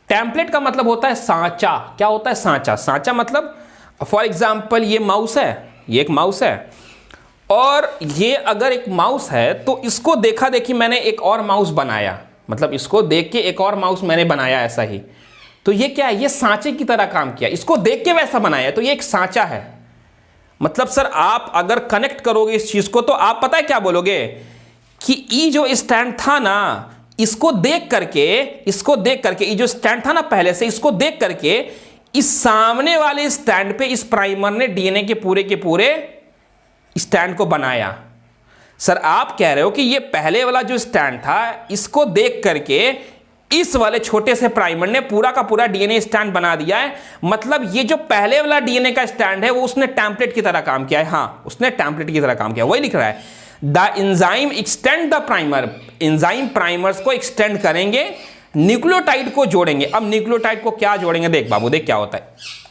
टेम्पलेट का मतलब होता है सांचा। क्या होता है? सांचा। सांचा मतलब फॉर एग्जाम्पल ये माउस है, ये एक माउस है, और ये अगर एक माउस है तो इसको देखा देखी मैंने एक और माउस बनाया, मतलब इसको देख के एक और माउस मैंने बनाया ऐसा ही, तो ये क्या है? ये सांचे की तरह काम किया, इसको देख के वैसा बनाया, तो ये एक सांचा है। मतलब सर आप अगर कनेक्ट करोगे इस चीज को तो आप पता है क्या बोलोगे कि ये जो स्टैंड था ना, इसको देख करके ये जो स्टैंड था ना पहले से, इसको देख करके इस सामने वाले स्टैंड पे इस प्राइमर ने डीएनए के पूरे स्टैंड को बनाया। सर आप कह रहे हो कि ये पहले वाला जो स्टैंड था, इसको देख करके इस वाले छोटे से प्राइमर ने पूरा का पूरा डीएनए स्टैंड बना दिया है। मतलब ये जो पहले वाला डीएनए का स्टैंड है वो उसने टेम्पलेट की तरह काम किया है। हाँ, उसने टेम्पलेट की तरह काम किया, वही लिख रहा है। The enzyme extend the primer. Enzyme primers को एक्सटेंड करेंगे न्यूक्लियोटाइड को जोड़ेंगे। अब न्यूक्लियोटाइड को क्या जोड़ेंगे, देख बाबू देख क्या होता है।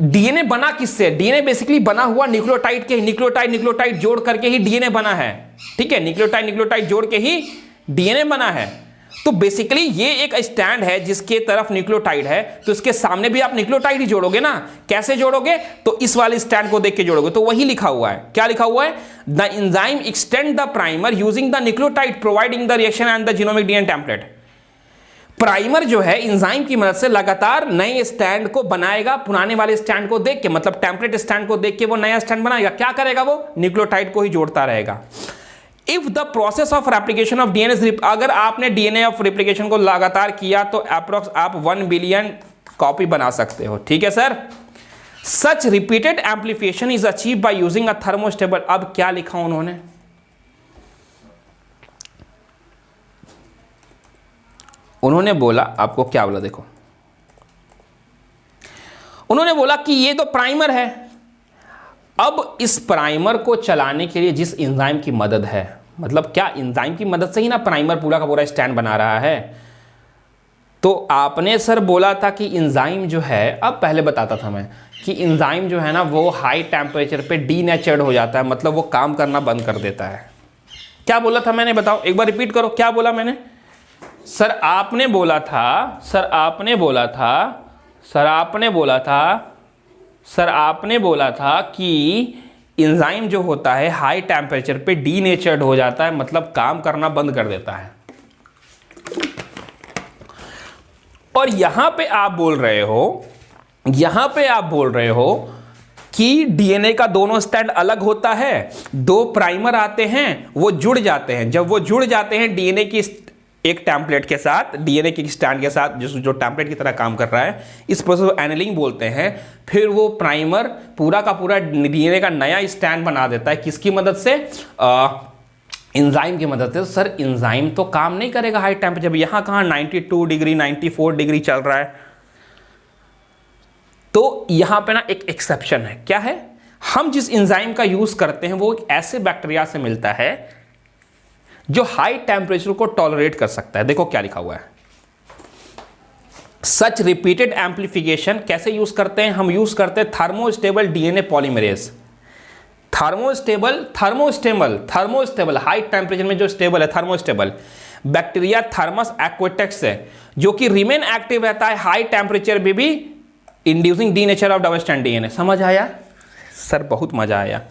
डीएनए बना किससे, डीएनए बेसिकली बना हुआ न्यूक्लियोटाइड के, न्यूक्लियोटाइड जोड़ करके ही डीएनए बना है, ठीक है, न्यूक्लियोटाइड जोड़ के ही डीएनए बना है। तो बेसिकली ये एक स्टैंड है जिसके तरफ न्यूक्लियोटाइड है, तो इसके सामने भी आप न्यूक्लियोटाइड ही जोड़ोगे ना। कैसे जोड़ोगे, तो इस वाले स्टैंड को देख के जोड़ोगे। तो वही लिखा हुआ है, क्या लिखा हुआ है, the enzyme extend the primer using the nucleotide providing the reaction and the genomic DNA template. Primer जो है एंजाइम की मदद से लगातार नए स्टैंड को बनाएगा, पुराने वाले स्टैंड को देख के, मतलब टेम्पलेट स्टैंड को देख के वो नया स्टैंड बनाएगा। क्या करेगा, वो न्यूक्लियोटाइड को ही जोड़ता रहेगा। If the process of replication of DNA, अगर आपने डीएनए ऑफ रेप्लिकेशन को लगातार किया तो अप्रोक्स आप 1 बिलियन कॉपी बना सकते हो, ठीक है sir. Such repeated amplification is achieve by using a thermostable. अब क्या लिखा उन्होंने, उन्होंने बोला, आपको क्या बोला देखो, उन्होंने बोला कि ये तो प्राइमर है, अब इस प्राइमर को चलाने के लिए जिस एंजाइम की मदद है, मतलब क्या एंजाइम की मदद से ही ना प्राइमर पूरा का पूरा स्टैंड बना रहा है। तो आपने सर बोला था कि एंजाइम जो है, अब पहले बताता था मैं कि एंजाइम जो है ना वो हाई टेम्परेचर पे डीनेचर्ड हो जाता है, मतलब वो काम करना बंद कर देता है। क्या बोला था मैंने, बताओ एक बार रिपीट करो, क्या बोला मैंने। सर आपने बोला था कि एंजाइम जो होता है हाई टेम्परेचर पे डीनेचर्ड हो जाता है, मतलब काम करना बंद कर देता है। और यहां पे आप बोल रहे हो कि डीएनए का दोनों स्टैंड अलग होता है, दो प्राइमर आते हैं, वो जुड़ जाते हैं। जब वो जुड़ जाते हैं डीएनए की एक टेम्पलेट के साथ, डीएनए के स्टैंड के साथ, जो टेम्पलेट की तरह काम कर रहा है, इस प्रोसेस को एनेलिंग बोलते हैं। फिर वो प्राइमर पूरा का पूरा डीएनए का नया स्टैंड बना देता है, किसकी मदद से, एंजाइम की मदद से। सर एंजाइम तो काम नहीं करेगा हाई टेम्परेचर, जब यहां कहां 92 डिग्री 94 डिग्री चल रहा है। तो यहां पे ना एक एक्सेप्शन है, क्या है, हम जिस एंजाइम का यूज करते हैं वो एक ऐसे बैक्टीरिया से मिलता है जो हाई टेम्परेचर को टॉलरेट कर सकता है। देखो क्या लिखा हुआ है, सच रिपीटेड एम्प्लीफिकेशन कैसे यूज करते हैं, हम यूज करते हैं thermostable DNA polymerase. Thermostable high temperature में जो स्टेबल है, थर्मोस्टेबल बैक्टीरिया थर्मस एक्वेटेक्स है, जो कि रिमेन एक्टिव रहता है हाई टेम्परेचर में भी, inducing denature of double strand DNA. समझ आया सर, बहुत मजा आया।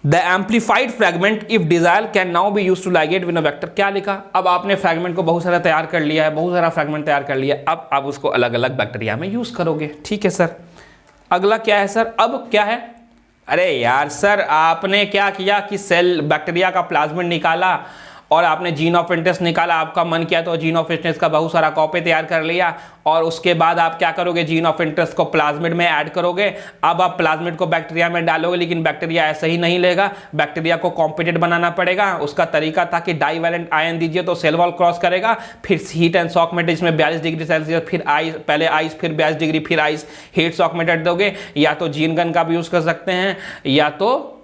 The amplified fragment if desire can now be use to ligate with a vector. क्या लिखा, अब आपने फ्रेगमेंट को बहुत सारा तैयार कर लिया है, बहुत सारा फ्रेगमेंट तैयार कर लिया, अब आप उसको अलग अलग बैक्टीरिया में यूज करोगे, ठीक है सर। अगला क्या है सर, अब क्या है, अरे यार सर आपने क्या किया कि सेल बैक्टीरिया का प्लाज्मिड निकाला और आपने जीन ऑफ इंटरेस्ट निकाला, आपका मन किया तो जीन ऑफ इंटरेस्ट का बहुत सारा कॉपी तैयार कर लिया, और उसके बाद आप क्या करोगे, जीन ऑफ इंटरेस्ट को प्लाज्मिड में ऐड करोगे। अब आप प्लाज्मिड को बैक्टीरिया में डालोगे, लेकिन बैक्टीरिया ऐसे ही नहीं लेगा, बैक्टीरिया को कॉम्पिटेंट बनाना पड़ेगा। उसका तरीका था कि डाईवैलेंट आयन दीजिए तो सेल वॉल क्रॉस करेगा, फिर हीट एंड शॉक मेथड, इसमें 42 डिग्री सेल्सियस, फिर आइस, पहले आइस फिर 42 डिग्री फिर आइस, हीट शॉक मेथड दोगे। या तो जीन गन का भी यूज कर सकते हैं, या तो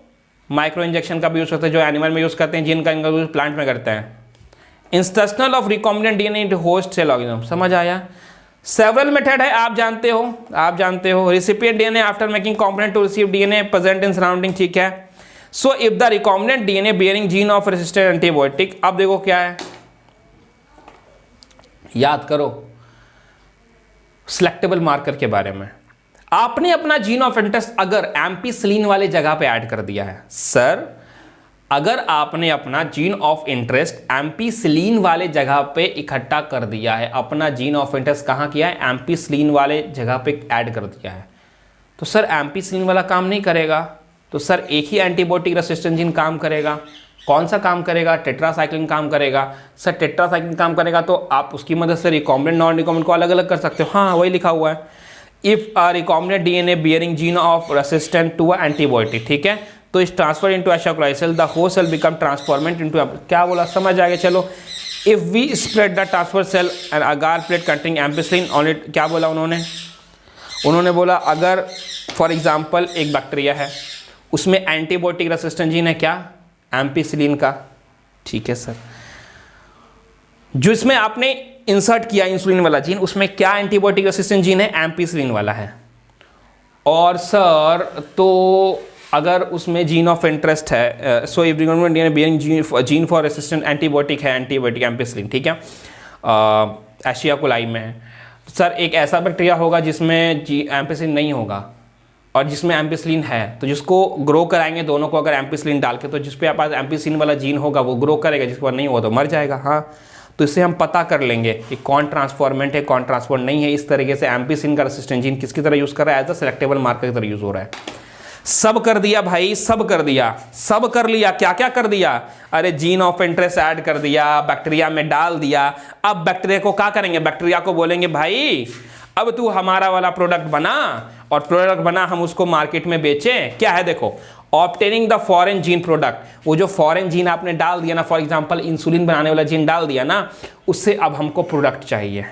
माइक्रो इंजेक्शन का भी यूज करते हैं, जो एनिमल में यूज करते हैं, जिनका इनका यूज प्लांट में करते हैं। Instructional of recombinant DNA into host cell organism, समझ आया। सेवरल मेथड है, आप जानते हो। Recipient DNA after making component to receive DNA present in surrounding, ठीक है। So if the recombinant DNA bearing gene of resistant antibiotic, अब देखो क्या है, याद करो सिलेक्टेबल मार्कर के बारे में। आपने अपना जीन ऑफ इंटरेस्ट अगर एम्पीसिलिन वाले जगह पे ऐड कर दिया है, सर अगर आपने अपना जीन ऑफ इंटरेस्ट एम्पीसिलिन वाले जगह पे इकट्ठा कर दिया है, अपना जीन ऑफ इंटरेस्ट कहां किया है, एम्पीसिलिन वाले जगह पे ऐड कर दिया है, तो सर एम्पीसिलिन वाला काम नहीं करेगा, तो सर एक ही एंटीबायोटिक रेसिस्टेंट जीन काम करेगा। कौन सा काम करेगा, टेट्रासाइक्लिन काम करेगा। सर टेट्रासाइक्लिन काम करेगा तो आप उसकी मदद से रिकॉम्बिनेंट नॉन रिकॉम्बिनेंट को अलग अलग कर सकते हो। हाँ वही लिखा हुआ है, if a recombinant DNA bearing gene of resistant to a antibiotic, ठीक है, तो इस ट्रांसफर इनटू एशोक्राइल cell the host cell become transformant into, क्या बोला समझ आ गया। चलो, if we spread the transfer cell and agar plate containing ampicillin on it, क्या बोला उन्होंने बोला अगर फॉर एग्जांपल एक बैक्टीरिया है, उसमें एंटीबायोटिक रेसिस्टेंट जीन है क्या, एम्पीसिलिन का, ठीक है सर। जो इसमें आपने इंसर्ट किया इंसुलिन वाला जीन, उसमें क्या एंटीबायोटिक रेसिस्टेंट जीन है? एम्पिसिलिन वाला है। और सर तो अगर उसमें जीन ऑफ इंटरेस्ट है, सो जीन फॉर रेसिस्टेंट एंटीबायोटिक है, एंटीबायोटिक एम्पिसिलिन, ठीक है, एशिया कोलाई में है। सर एक ऐसा बैक्टीरिया होगा जिसमें एम्पिसिलिन नहीं होगा और जिसमें एम्पिसिलिन है, तो जिसको ग्रो कराएंगे दोनों को अगर एम्पिसिलिन डाल के, तो जिस पे पास एम्पिसिलिन वाला जीन होगा वो ग्रो करेगा, जिसके पास नहीं होगा तो मर जाएगा। हाँ, तो इससे हम पता कर लेंगे कि कौन ट्रांसफॉर्मेंट है, कौन ट्रांसफॉर्म नहीं है। इस तरीके से एम्पिसिलिन का रेसिस्टेंट जीन किसकी तरह यूज कर रहा है? एज अ सिलेक्टेबल मार्कर की तरह यूज हो रहा है। सब कर दिया भाई, सब कर दिया, सब कर लिया। क्या क्या कर दिया? अरे जीन ऑफ इंटरेस्ट ऐड कर दिया, बैक्टीरिया में डाल दिया। अब बैक्टीरिया को क्या करेंगे? बैक्टीरिया को बोलेंगे भाई अब तू हमारा वाला प्रोडक्ट बना, और प्रोडक्ट बना हम उसको मार्केट में बेचें। क्या है देखो, obtaining the foreign gene product. वो जो फॉरेन जीन आपने डाल दिया ना, फॉर एग्जांपल इंसुलिन बनाने वाला जीन डाल दिया ना, उससे अब हमको प्रोडक्ट चाहिए।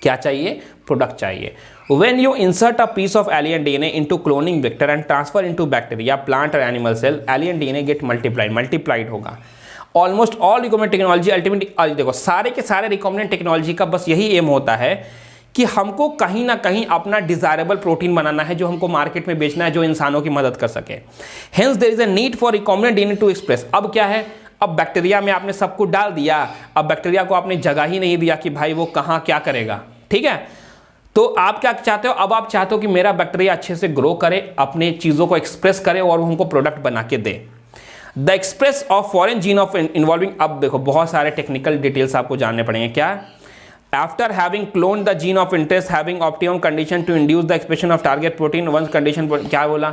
क्या चाहिए? प्रोडक्ट चाहिए। When you insert a piece of alien DNA into cloning vector and transfer into bacteria, plant or animal cell, alien DNA get multiplied होगा। Almost all recombinant technology ultimately, देखो सारे के सारे recombinant technology का बस यही M होता है कि हमको कहीं ना कहीं अपना डिजायरेबल प्रोटीन बनाना है, जो हमको मार्केट में बेचना है, जो इंसानों की मदद कर सके। Hence there is a need for recombinant DNA to express। अब क्या है? अब बैक्टीरिया में आपने सब कुछ डाल दिया, अब बैक्टीरिया को आपने जगह ही नहीं दिया कि भाई वो कहाँ क्या करेगा, ठीक है। तो आप क्या चाहते हो? अब आप चाहते हो कि मेरा बैक्टीरिया अच्छे से ग्रो करे, अपने चीज़ों को एक्सप्रेस करे और वो हमको प्रोडक्ट बना के दे। The express of foreign gene of involving, अब देखो बहुत सारे टेक्निकल डिटेल्स आपको जानने पड़ेंगे। क्या? After having clone the gene of interest having optimum condition to induce the expression of target protein once condition. क्या बोला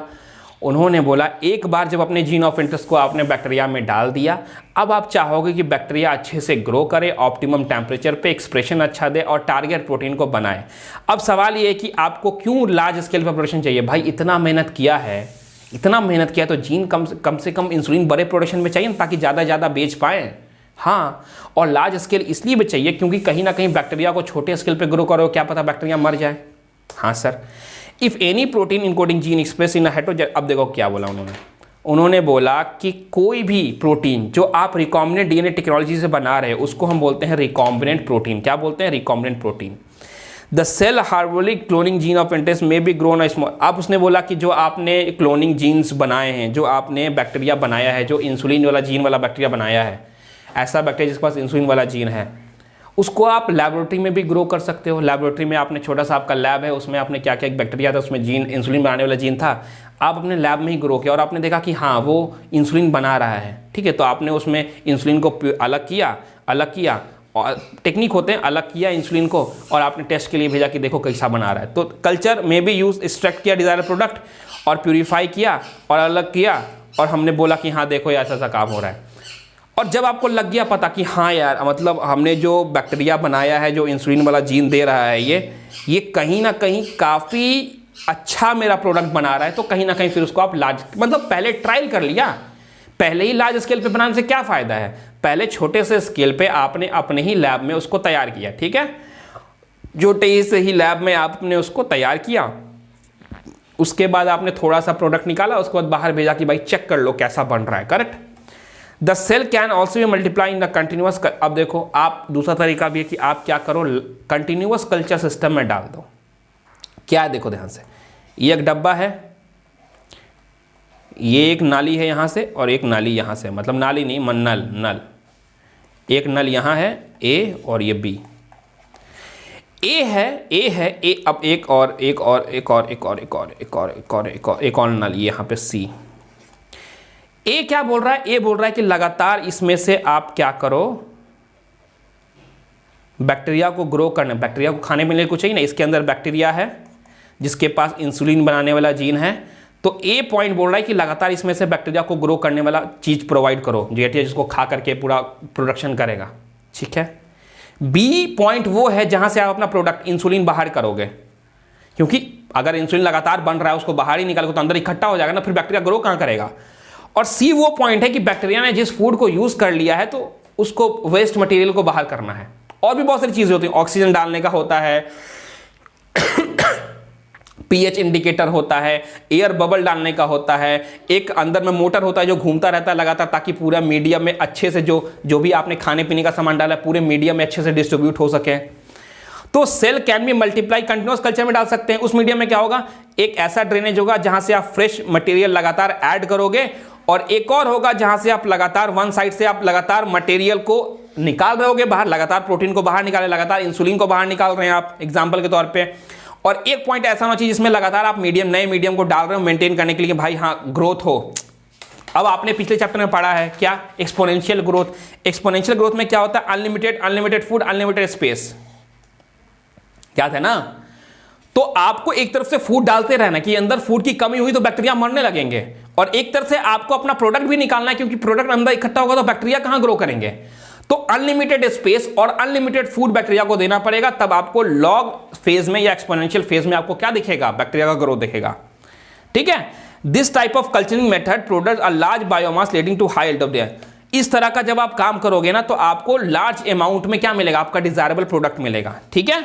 उन्होंने? बोला एक बार जब अपने जीन ऑफ इंटरेस्ट को आपने बैक्टीरिया में डाल दिया, अब आप चाहोगे कि बैक्टीरिया अच्छे से ग्रो करे, ऑप्टिमम टेम्परेचर पे एक्सप्रेशन अच्छा दे और टारगेट प्रोटीन को बनाए। अब सवाल ये है कि आपको क्यों लार्ज स्केल पर प्रोडक्शन चाहिए? भाई इतना मेहनत किया है, इतना मेहनत किया, तो जीन कम से कम इंसुलिन बड़े प्रोडक्शन में चाहिए ना, ताकि ज़्यादा बेच पाएँ। हाँ, और लार्ज स्केल इसलिए भी चाहिए क्योंकि कहीं ना कहीं बैक्टीरिया को छोटे स्केल पे ग्रो करो, क्या पता बैक्टीरिया मर जाए। हाँ sir, if any protein encoding gene express in heterogen. अब देखो क्या बोला उन्होंने बोला कि कोई भी प्रोटीन जो आप रिकॉम्बिनेंट डीएनए टेक्नोलॉजी से बना रहे हैं उसको हम बोलते हैं रिकॉम्बिनेंट प्रोटीन। क्या बोलते हैं? Recombinant protein. The cell harmonic cloning gene of interest may be grown a small. अब उसने बोला कि जो आपने क्लोनिंग जीन्स बनाए हैं, जो आपने बैक्टीरिया बनाया है, जो इंसुलिन वाला जीन वाला बैक्टीरिया बनाया है, ऐसा बैक्टीरिया जिसके पास इंसुलिन वाला जीन है, उसको आप लेबोरेटरी में भी ग्रो कर सकते हो। लेबोरेटरी में आपने छोटा सा आपका लैब है, उसमें आपने क्या क्या, एक बैक्टीरिया था उसमें जीन इंसुलिन बनाने वाला जीन था, आप अपने लैब में ही ग्रो किया और आपने देखा कि हाँ वो इंसुलिन बना रहा है, ठीक है। तो आपने उसमें इंसुलिन को अलग किया और टेक्निक होते हैं, अलग किया इंसुलिन को और आपने टेस्ट के लिए भेजा कि देखो कैसा बना रहा है। तो कल्चर में भी यूज एक्सट्रैक्ट किया डिजायर प्रोडक्ट और प्यूरिफाई किया और अलग किया और हमने बोला कि हाँ देखो ऐसा ऐसा काम हो रहा है। और जब आपको लग गया पता कि हाँ यार मतलब हमने जो बैक्टीरिया बनाया है, जो इंसुलिन वाला जीन दे रहा है, ये कहीं ना कहीं काफ़ी अच्छा मेरा प्रोडक्ट बना रहा है, तो कहीं ना कहीं फिर उसको आप लार्ज, मतलब पहले ट्रायल कर लिया। पहले ही लार्ज स्केल पे बनाने से क्या फ़ायदा है? पहले छोटे से स्केल पे आपने अपने ही लैब में उसको तैयार किया, ठीक है। छोटे से ही लैब में आपने उसको तैयार किया, उसके बाद आपने थोड़ा सा प्रोडक्ट निकाला, उसके बाद बाहर भेजा कि भाई चेक कर लो कैसा बन रहा है, correct. The cell can also be multiply in the continuous. अब देखो आप दूसरा तरीका भी है कि आप क्या करो, कंटिन्यूअस कल्चर सिस्टम में डाल दो। क्या है देखो ध्यान से, ये एक डब्बा है, ये एक नाली है यहाँ से और एक नाली यहाँ से, मतलब नाली नहीं नल, एक नल यहाँ है ए और ये बी। ए है ए, अब एक और नल यहाँ पे सी। ए क्या बोल रहा है? ए बोल रहा है कि लगातार इसमें से आप क्या करो, बैक्टीरिया को ग्रो करना। बैक्टीरिया को खाने पीने को चाहिए ना, इसके अंदर बैक्टीरिया है जिसके पास इंसुलिन बनाने वाला जीन है, तो ए पॉइंट बोल रहा है कि लगातार इसमें से बैक्टीरिया को ग्रो करने वाला चीज प्रोवाइड करो, जिसको खा करके पूरा प्रोडक्शन करेगा, ठीक है। बी पॉइंट वो है जहां से आप अपना प्रोडक्ट इंसुलिन बाहर करोगे, क्योंकि अगर इंसुलिन लगातार बन रहा है उसको बाहर ही निकालोगे तो अंदर इकट्ठा हो जाएगा ना, फिर बैक्टीरिया ग्रो कहां करेगा। और सी वो पॉइंट है कि बैक्टीरिया ने जिस फूड को यूज कर लिया है तो उसको वेस्ट मटेरियल को बाहर करना है। और भी बहुत सारी चीजें होती हैं, ऑक्सीजन डालने का होता है, पीएच इंडिकेटर होता है, एयर बबल डालने का होता है, एक अंदर में मोटर होता है जो घूमता रहता है लगातार, ताकि पूरा मीडियम में अच्छे से जो भी आपने खाने पीने का सामान डाला है पूरे मीडियम में अच्छे से डिस्ट्रीब्यूट हो सके। तो cell can be multiply continuous culture में डाल सकते हैं। उस मीडियम में क्या होगा, एक ऐसा ड्रेनेज होगा जहां से आप फ्रेश मटेरियल लगातार ऐड करोगे, और एक और होगा जहां से आप लगातार वन साइड से आप लगातार मटेरियल को निकाल रहे होगे बाहर, लगातार प्रोटीन को बाहर निकाले, लगातार इंसुलिन को बाहर निकाल रहे हैं आप एग्जाम्पल के तौर पर। और एक पॉइंट ऐसा होना चाहिए जिसमें लगातार आप नए मीडियम को डाल रहे हो मेंटेन करने के लिए, भाई हाँ ग्रोथ हो। अब आपने पिछले चैप्टर में पढ़ा है क्या, एक्सपोनेंशियल ग्रोथ। एक्सपोनेंशियल ग्रोथ में क्या होता है, अनलिमिटेड फूड, अनलिमिटेड स्पेस, क्या था ना। तो आपको एक तरफ से फूड डालते रहना कि अंदर फूड की कमी हुई तो बैक्टीरिया मरने लगेंगे, और एक तरफ से आपको अपना प्रोडक्ट भी निकालना है, क्योंकि प्रोडक्ट अंदर इकट्ठा होगा तो बैक्टीरिया कहां ग्रो करेंगे। तो अनलिमिटेड स्पेस और अनलिमिटेड फूड बैक्टीरिया को देना पड़ेगा, तब आपको लॉग फेज में या एक्सपोनेंशियल फेज में आपको क्या दिखेगा, बैक्टीरिया का ग्रोथ दिखेगा। ठीक है। This type of culturing method produce a large biomass leading to high एल्डोडिया। इस तरह का जब आप काम करोगे ना तो आपको लार्ज अमाउंट में क्या मिलेगा, आपका डिजायरेबल प्रोडक्ट मिलेगा। ठीक है,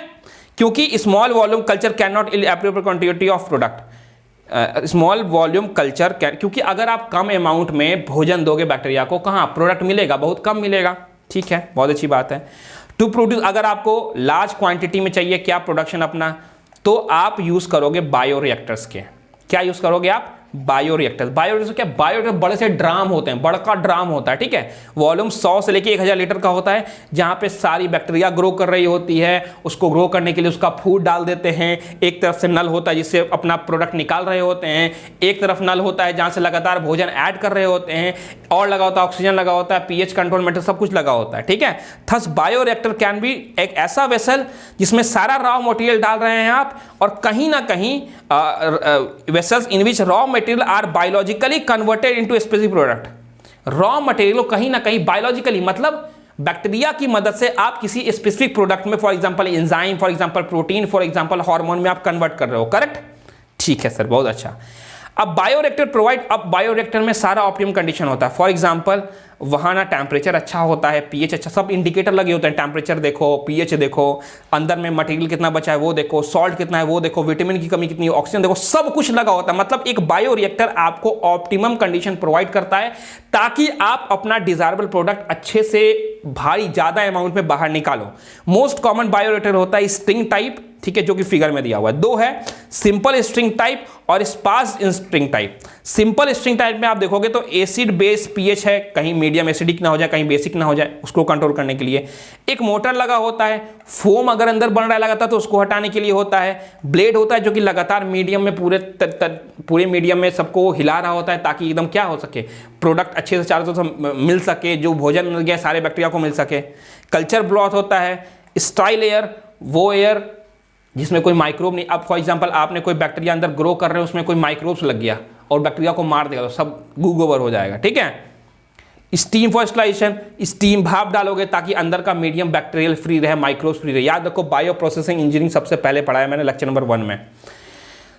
क्योंकि small volume culture can not appropriate quantity of product. Small volume culture क्योंकि अगर आप कम अमाउंट में भोजन दोगे बैक्टीरिया को, कहां प्रोडक्ट मिलेगा, बहुत कम मिलेगा। ठीक है, बहुत अच्छी बात है। टू प्रोड्यूस, अगर आपको लार्ज क्वांटिटी में चाहिए क्या प्रोडक्शन अपना, तो आप यूज करोगे बायोरिएक्टर्स के। क्या यूज करोगे आप, बायोरिएक्टर्स। बायोरिएक्टर्स क्या, बायोरिएक्टर बड़े से ड्राम होते हैं, बड़ा ड्राम होता है। ठीक है, वॉल्यूम 100 से लेके 1000 लीटर का होता है, जहां पे सारी बैक्टीरिया ग्रो कर रही होती है। उसको ग्रो करने के लिए उसका फूड डाल देते हैं। एक तरफ से नल होता है जिससे अपना प्रोडक्ट निकाल रहे होते हैं, एक तरफ नल होता है जहां से लगातार भोजन ऐड कर रहे होते हैं, और लगा होता है ऑक्सीजन लगा होता है, पीएच कंट्रोल मेथड सब कुछ लगा होता है। ठीक है, थस बायोरिएक्टर कैन बी एक ऐसा वेसल जिसमें सारा रॉ मटेरियल डाल रहे हैं आप, और कहीं ना कहीं vessels in which raw material are biologically converted into specific product. Raw material को कहीं ना कहीं बायोलॉजिकली, मतलब बैक्टीरिया की मदद से आप किसी स्पेसिफिक प्रोडक्ट में, for example enzyme, for example protein, for example hormone में आप कन्वर्ट कर रहे हो। करेक्ट, ठीक है सर, बहुत अच्छा। अब बायोरिएक्टर प्रोवाइड, अब बायोरिएक्टर में सारा ऑप्टिमम कंडीशन होता है। फॉर एग्जांपल वहां ना टेम्परेचर अच्छा होता है, पीएच अच्छा, सब इंडिकेटर लगे होते हैं। टेम्परेचर देखो, पीएच देखो, अंदर में मटेरियल कितना बचा है वो देखो, सॉल्ट कितना है वो देखो, विटामिन की कमी कितनी है, ऑक्सीजन देखो, सब कुछ लगा होता है। मतलब एक बायोरिएक्टर आपको ऑप्टिमम कंडीशन प्रोवाइड करता है ताकि आप अपना डिजायरेबल प्रोडक्ट अच्छे से भारी ज्यादा अमाउंट में बाहर निकालो। मोस्ट कॉमन बायोरिएक्टर होता है स्ट्रिंग टाइप, ठीक है, जो कि फिगर में दिया हुआ है। दो है, सिंपल स्ट्रिंग टाइप और sparse string type. Simple string type में आप देखोगे तो एसिड बेस पीएच है, कहीं मीडियम एसिडिक ना हो जाए, कहीं बेसिक ना हो जाए, उसको कंट्रोल करने के लिए एक मोटर लगा होता है। फोम अगर अंदर बन रहा है लगातार तो उसको हटाने के लिए होता है। ब्लेड होता है जो कि लगातार मीडियम में पूरे मीडियम में सबको हिला रहा होता है ताकि एकदम क्या हो सके, प्रोडक्ट अच्छे से चारों तरफ मिल सके, जो भोजन मिल गया सारे बैक्टीरिया को मिल सके। कल्चर ब्लॉथ होता है। स्टाइल एयर, वो एयर जिसमें कोई माइक्रोब नहीं। अब फॉर एग्जांपल आपने कोई बैक्टीरिया अंदर ग्रो कर रहे हो, उसमें कोई माइक्रोब्स लग गया और बैक्टीरिया को मार देगा तो सब गूग ओवर हो जाएगा। ठीक है। स्टीम फॉर स्टलाइजेशन, स्टीम भाप डालोगे ताकि अंदर का मीडियम बैक्टीरियल फ्री रहे, माइक्रोब्स फ्री रहे। याद रखो, बायो प्रोसेसिंग इंजीनियरिंग सबसे पहले पढ़ाया मैंने लेक्चर नंबर 1 में।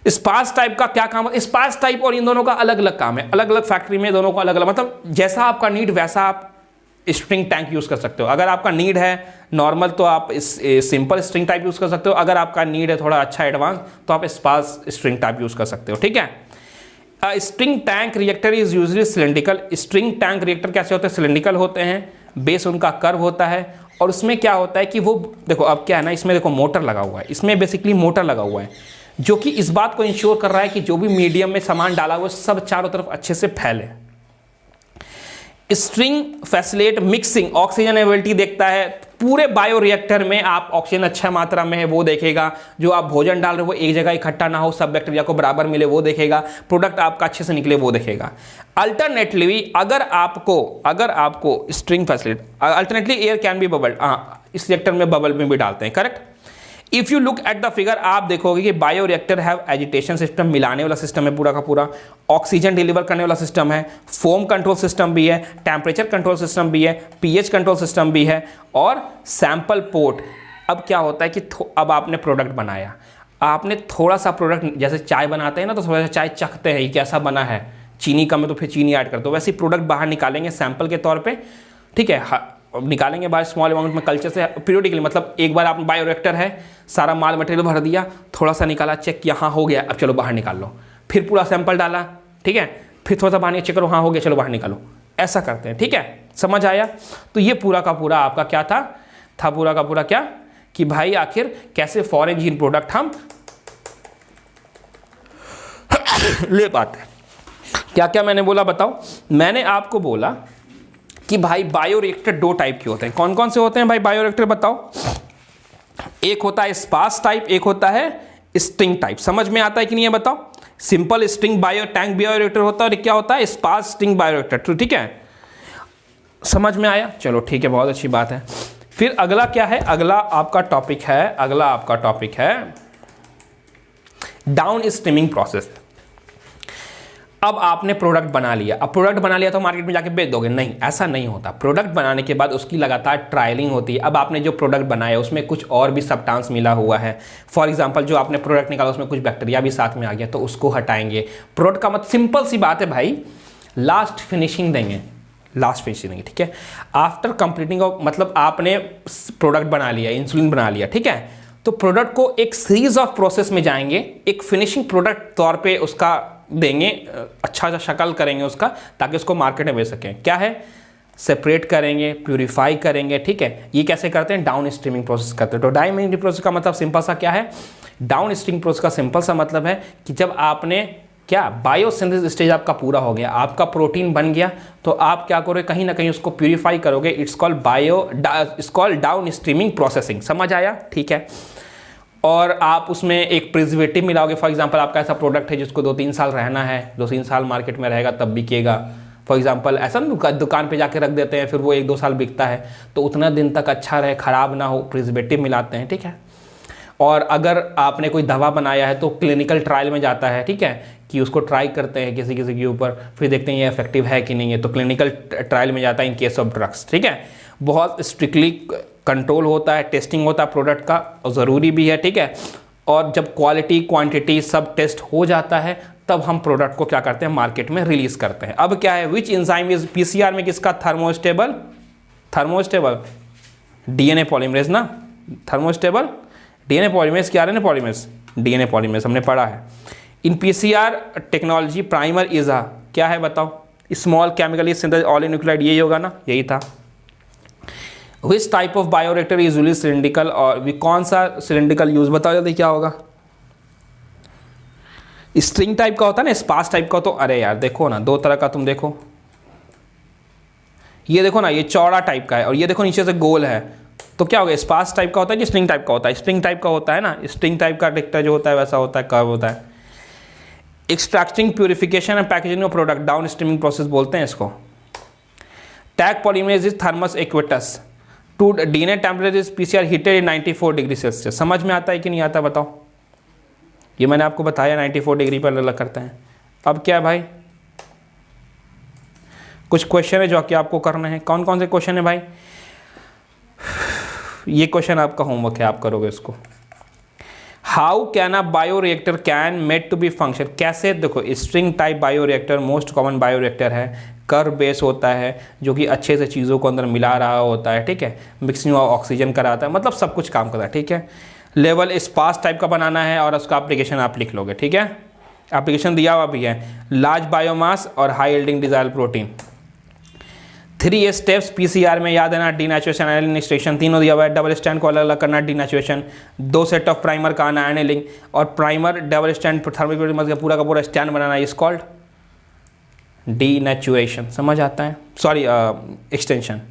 स्पार्स टाइप का क्या काम है, स्पार्स टाइप और इन दोनों का अलग अलग काम है, अलग अलग फैक्ट्री में दोनों का अलग अलग, मतलब जैसा आपका नीड वैसा आप स्ट्रिंग टैंक यूज कर सकते हो। अगर आपका नीड है नॉर्मल तो आप सिंपल स्ट्रिंग टाइप यूज कर सकते हो, अगर आपका नीड है थोड़ा अच्छा एडवांस तो आप स्पार्स स्ट्रिंग टाइप यूज कर सकते हो। ठीक है। String tank reactor is usually cylindrical. String tank reactor कैसे होते हैं, सिलेंड्रिकल होते हैं, बेस उनका कर्व होता है, और उसमें क्या होता है कि वो देखो अब क्या है ना, इसमें देखो मोटर लगा हुआ है, इसमें बेसिकली मोटर लगा हुआ है जो कि इस बात को इंश्योर कर रहा है कि जो भी मीडियम में सामान डाला हुआ सब चारों तरफ अच्छे से फैले। String facilitate mixing, oxygen availability देखता है। पूरे बायोरिएक्टर में आप ऑक्सीजन अच्छा मात्रा में है वो देखेगा, जो आप भोजन डाल रहे हो वो एक जगह इकट्ठा ना हो, सब बैक्टीरिया को बराबर मिले वो देखेगा, प्रोडक्ट आपका अच्छे से निकले वो देखेगा। अल्टरनेटली अगर आपको string facility, alternately air can be bubbled, इस रिएक्टर में बबल में भी डालते हैं। Correct. If you look at the figure आप देखोगे कि बायोरिएक्टर हैव एजिटेशन सिस्टम, मिलाने वाला सिस्टम है पूरा का पूरा, ऑक्सीजन डिलीवर करने वाला सिस्टम है, फोम कंट्रोल सिस्टम भी है, टेम्परेचर कंट्रोल सिस्टम भी है, पीएच कंट्रोल सिस्टम भी है, और सैंपल पोर्ट। अब क्या होता है कि अब आपने प्रोडक्ट बनाया, आपने थोड़ा सा प्रोडक्ट, जैसे चाय बनाते हैं ना तो थोड़ा सा चाय चखते हैं कैसा बना है, चीनी कम है तो फिर चीनी ऐड कर दो, वैसे प्रोडक्ट बाहर निकालेंगे सैंपल के तौर पर। ठीक है। निकालेंगे बाहर स्मॉल अमाउंट में कल्चर से पीरियडिकली, मतलब एक बार आपने बायोरिएक्टर है, सारा माल मटेरियल भर दिया, थोड़ा सा निकाला, चेक यहाँ हो गया, अब चलो बाहर निकाल लो, फिर पूरा सैंपल डाला, ठीक है, फिर थोड़ा सा बाहर चेक करो, हाँ हो गया, चलो बाहर निकालो, ऐसा करते हैं, ठीक है, समझ आया। तो ये पूरा का पूरा आपका क्या था पूरा का पूरा क्या कि भाई आखिर कैसे फॉरेन जीन प्रोडक्ट हम ले पाते हैं। क्या क्या मैंने बोला बताओ? मैंने आपको बोला कि भाई बायोरिएक्टर दो टाइप के होते हैं। कौन कौन से होते हैं भाई बायोरिएक्टर बताओ? एक होता है स्पार्स टाइप, एक होता है स्ट्रिंग टाइप। समझ में आता है कि नहीं है बताओ? Simple string bio tank bioreactor होता है और क्या होता है स्पार्स स्ट्रिंग बायोरिएक्टर। तो ठीक है, समझ में आया? चलो ठीक है, बहुत अच्छी बात है। फिर अगला क्या है? अगला आपका टॉपिक है डाउन स्ट्रीमिंग प्रोसेस। अब आपने प्रोडक्ट बना लिया, अब प्रोडक्ट बना लिया तो मार्केट में जाके बेच दोगे? नहीं, ऐसा नहीं होता। प्रोडक्ट बनाने के बाद उसकी लगातार ट्रायलिंग होती है। अब आपने जो प्रोडक्ट बनाया उसमें कुछ और भी सब्सटेंस मिला हुआ है, फॉर एग्जांपल जो आपने प्रोडक्ट निकाला उसमें कुछ बैक्टीरिया भी साथ में आ गया, तो उसको हटाएंगे। प्रोडक्ट का मतलब सिंपल सी बात है भाई, लास्ट फिनिशिंग देंगे, ठीक है। आफ्टर कंप्लीटिंग ऑफ, मतलब आपने प्रोडक्ट बना लिया, इंसुलिन बना लिया, ठीक है, तो प्रोडक्ट को एक सीरीज ऑफ प्रोसेस में जाएंगे, एक फिनिशिंग प्रोडक्ट तौर पे उसका देंगे, अच्छा सा शक्ल करेंगे उसका, ताकि उसको मार्केट में बेच सकें। क्या है? सेपरेट करेंगे, प्यूरिफाई करेंगे, ठीक है। ये कैसे करते हैं? डाउन स्ट्रीमिंग प्रोसेस करते हैं। तो डाउन स्ट्रीमिंग प्रोसेस का मतलब सिंपल सा क्या है? डाउन स्ट्रीमिंग प्रोसेस का सिंपल सा मतलब है कि जब आपने क्या बायोसिंथेसिस स्टेज आपका पूरा हो गया, आपका प्रोटीन बन गया, तो आप क्या करोगे? कहीं ना कहीं उसको प्यूरिफाई करोगे। It's called down streaming processing. समझ आया? ठीक है। और आप उसमें एक प्रिजर्वेटिव मिलाओगे। फॉर एग्जांपल आपका ऐसा प्रोडक्ट है जिसको 2-3 साल रहना है, 2-3 साल मार्केट में रहेगा तब बिकेगा। फॉर एग्जांपल ऐसा ना दुकान पे जाके रख देते हैं, फिर वो 1-2 साल बिकता है, तो उतना दिन तक अच्छा रहे, ख़राब ना हो, प्रिजर्वेटिव मिलाते हैं, ठीक है। और अगर आपने कोई दवा बनाया है तो क्लिनिकल ट्रायल में जाता है, ठीक है, कि उसको ट्राई करते हैं किसी किसी के ऊपर, फिर देखते हैं ये इफेक्टिव है कि नहीं है, तो क्लिनिकल ट्रायल में जाता है इन केस ऑफ ड्रग्स, ठीक है। बहुत स्ट्रिक्टली कंट्रोल होता है, टेस्टिंग होता है प्रोडक्ट का, और ज़रूरी भी है, ठीक है। और जब क्वालिटी क्वांटिटी सब टेस्ट हो जाता है, तब हम प्रोडक्ट को क्या करते हैं? मार्केट में रिलीज़ करते हैं। अब क्या है? विच एंजाइम इज पीसीआर में किसका? थर्मोस्टेबल डीएनए पॉलीमरेज ना, थर्मोस्टेबल डीएनए पॉलीमरेज, क्या है ना पॉलीमरेज? डीएनए पॉलीमरेज हमने पढ़ा है। In PCR technology primer is a, क्या है बताओ? स्मॉल केमिकली सिंथेसाइज्ड ऑलिगोन्यूक्लियोटाइड, यही होगा ना, यही था। Which type of bioreactor is usually cylindrical, और कौन सा सिलिंड्रिकल यूज? बताओ जल्दी क्या होगा? स्ट्रिंग टाइप का होता है ना, स्पार्स टाइप का। तो अरे यार देखो ना, दो तरह का, तुम देखो, ये देखो ना, ये चौड़ा टाइप का है, और ये देखो नीचे से गोल है, तो क्या होगा? स्पार्स टाइप का होता है कि स्ट्रिंग टाइप का होता है? स्ट्रिंग टाइप का होता है ना। स्ट्रिंग टाइप का टेक्सचर जो होता है वैसा होता है, कर्व होता है। Extracting, purification and packaging of product, down streaming process बोलते हैं इसको। Taq polymerase is Thermus aquaticus to DNA temperature is PCR heated in 94 degree Celsius. समझ में आता है कि नहीं आता बताओ? ये मैंने आपको बताया 94 डिग्री पर अलग करते हैं। अब क्या है भाई? कुछ क्वेश्चन है जो कि आपको करना है। कौन कौन से क्वेश्चन है भाई? ये क्वेश्चन आपका होमवर्क है, आप करोगे इसको। How can a bioreactor can made to be function? कैसे? देखो, string type bioreactor most common bioreactor है, कर्व बेस होता है, जो कि अच्छे से चीज़ों को अंदर मिला रहा होता है, ठीक है, मिक्सिंग ऑफ ऑक्सीजन कराता है, मतलब सब कुछ काम करता है, ठीक है। लेवल स्पार्स टाइप का बनाना है, और उसका एप्लीकेशन आप लिख लोगे, ठीक है। एप्लीकेशन दिया हुआ भी है, लार्ज बायोमास और high yielding desired protein. 3 steps PCR में याद है ना, डीनेचुरेशन, एलिमिनेशन, तीनों दिया हुआ है। डबल स्टैंड को अलग अलग करना, डीनेचुरेशन, 2 सेट ऑफ प्राइमर का आना, एनिलिंग, और प्राइमर डबल स्टैंड थर्मल पूरा का पूरा stand banana, is called denaturation. समझ आता है? Sorry, extension.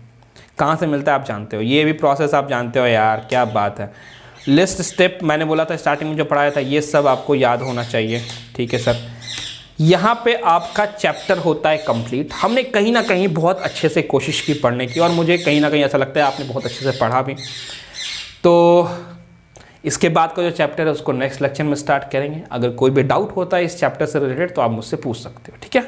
कहाँ से मिलता है आप जानते हो, ये भी प्रोसेस आप जानते हो यार, क्या बात है। लिस्ट स्टेप मैंने बोला था स्टार्टिंग में जो पढ़ाया था, ये सब आपको याद होना चाहिए, ठीक है सर। यहाँ पे आपका चैप्टर होता है कंप्लीट। हमने कहीं ना कहीं बहुत अच्छे से कोशिश की पढ़ने की, और मुझे कहीं ना कहीं ऐसा लगता है आपने बहुत अच्छे से पढ़ा भी। तो इसके बाद का जो चैप्टर है उसको नेक्स्ट लेक्चर में स्टार्ट करेंगे। अगर कोई भी डाउट होता है इस चैप्टर से रिलेटेड तो आप मुझसे पूछ सकते हो, ठीक है।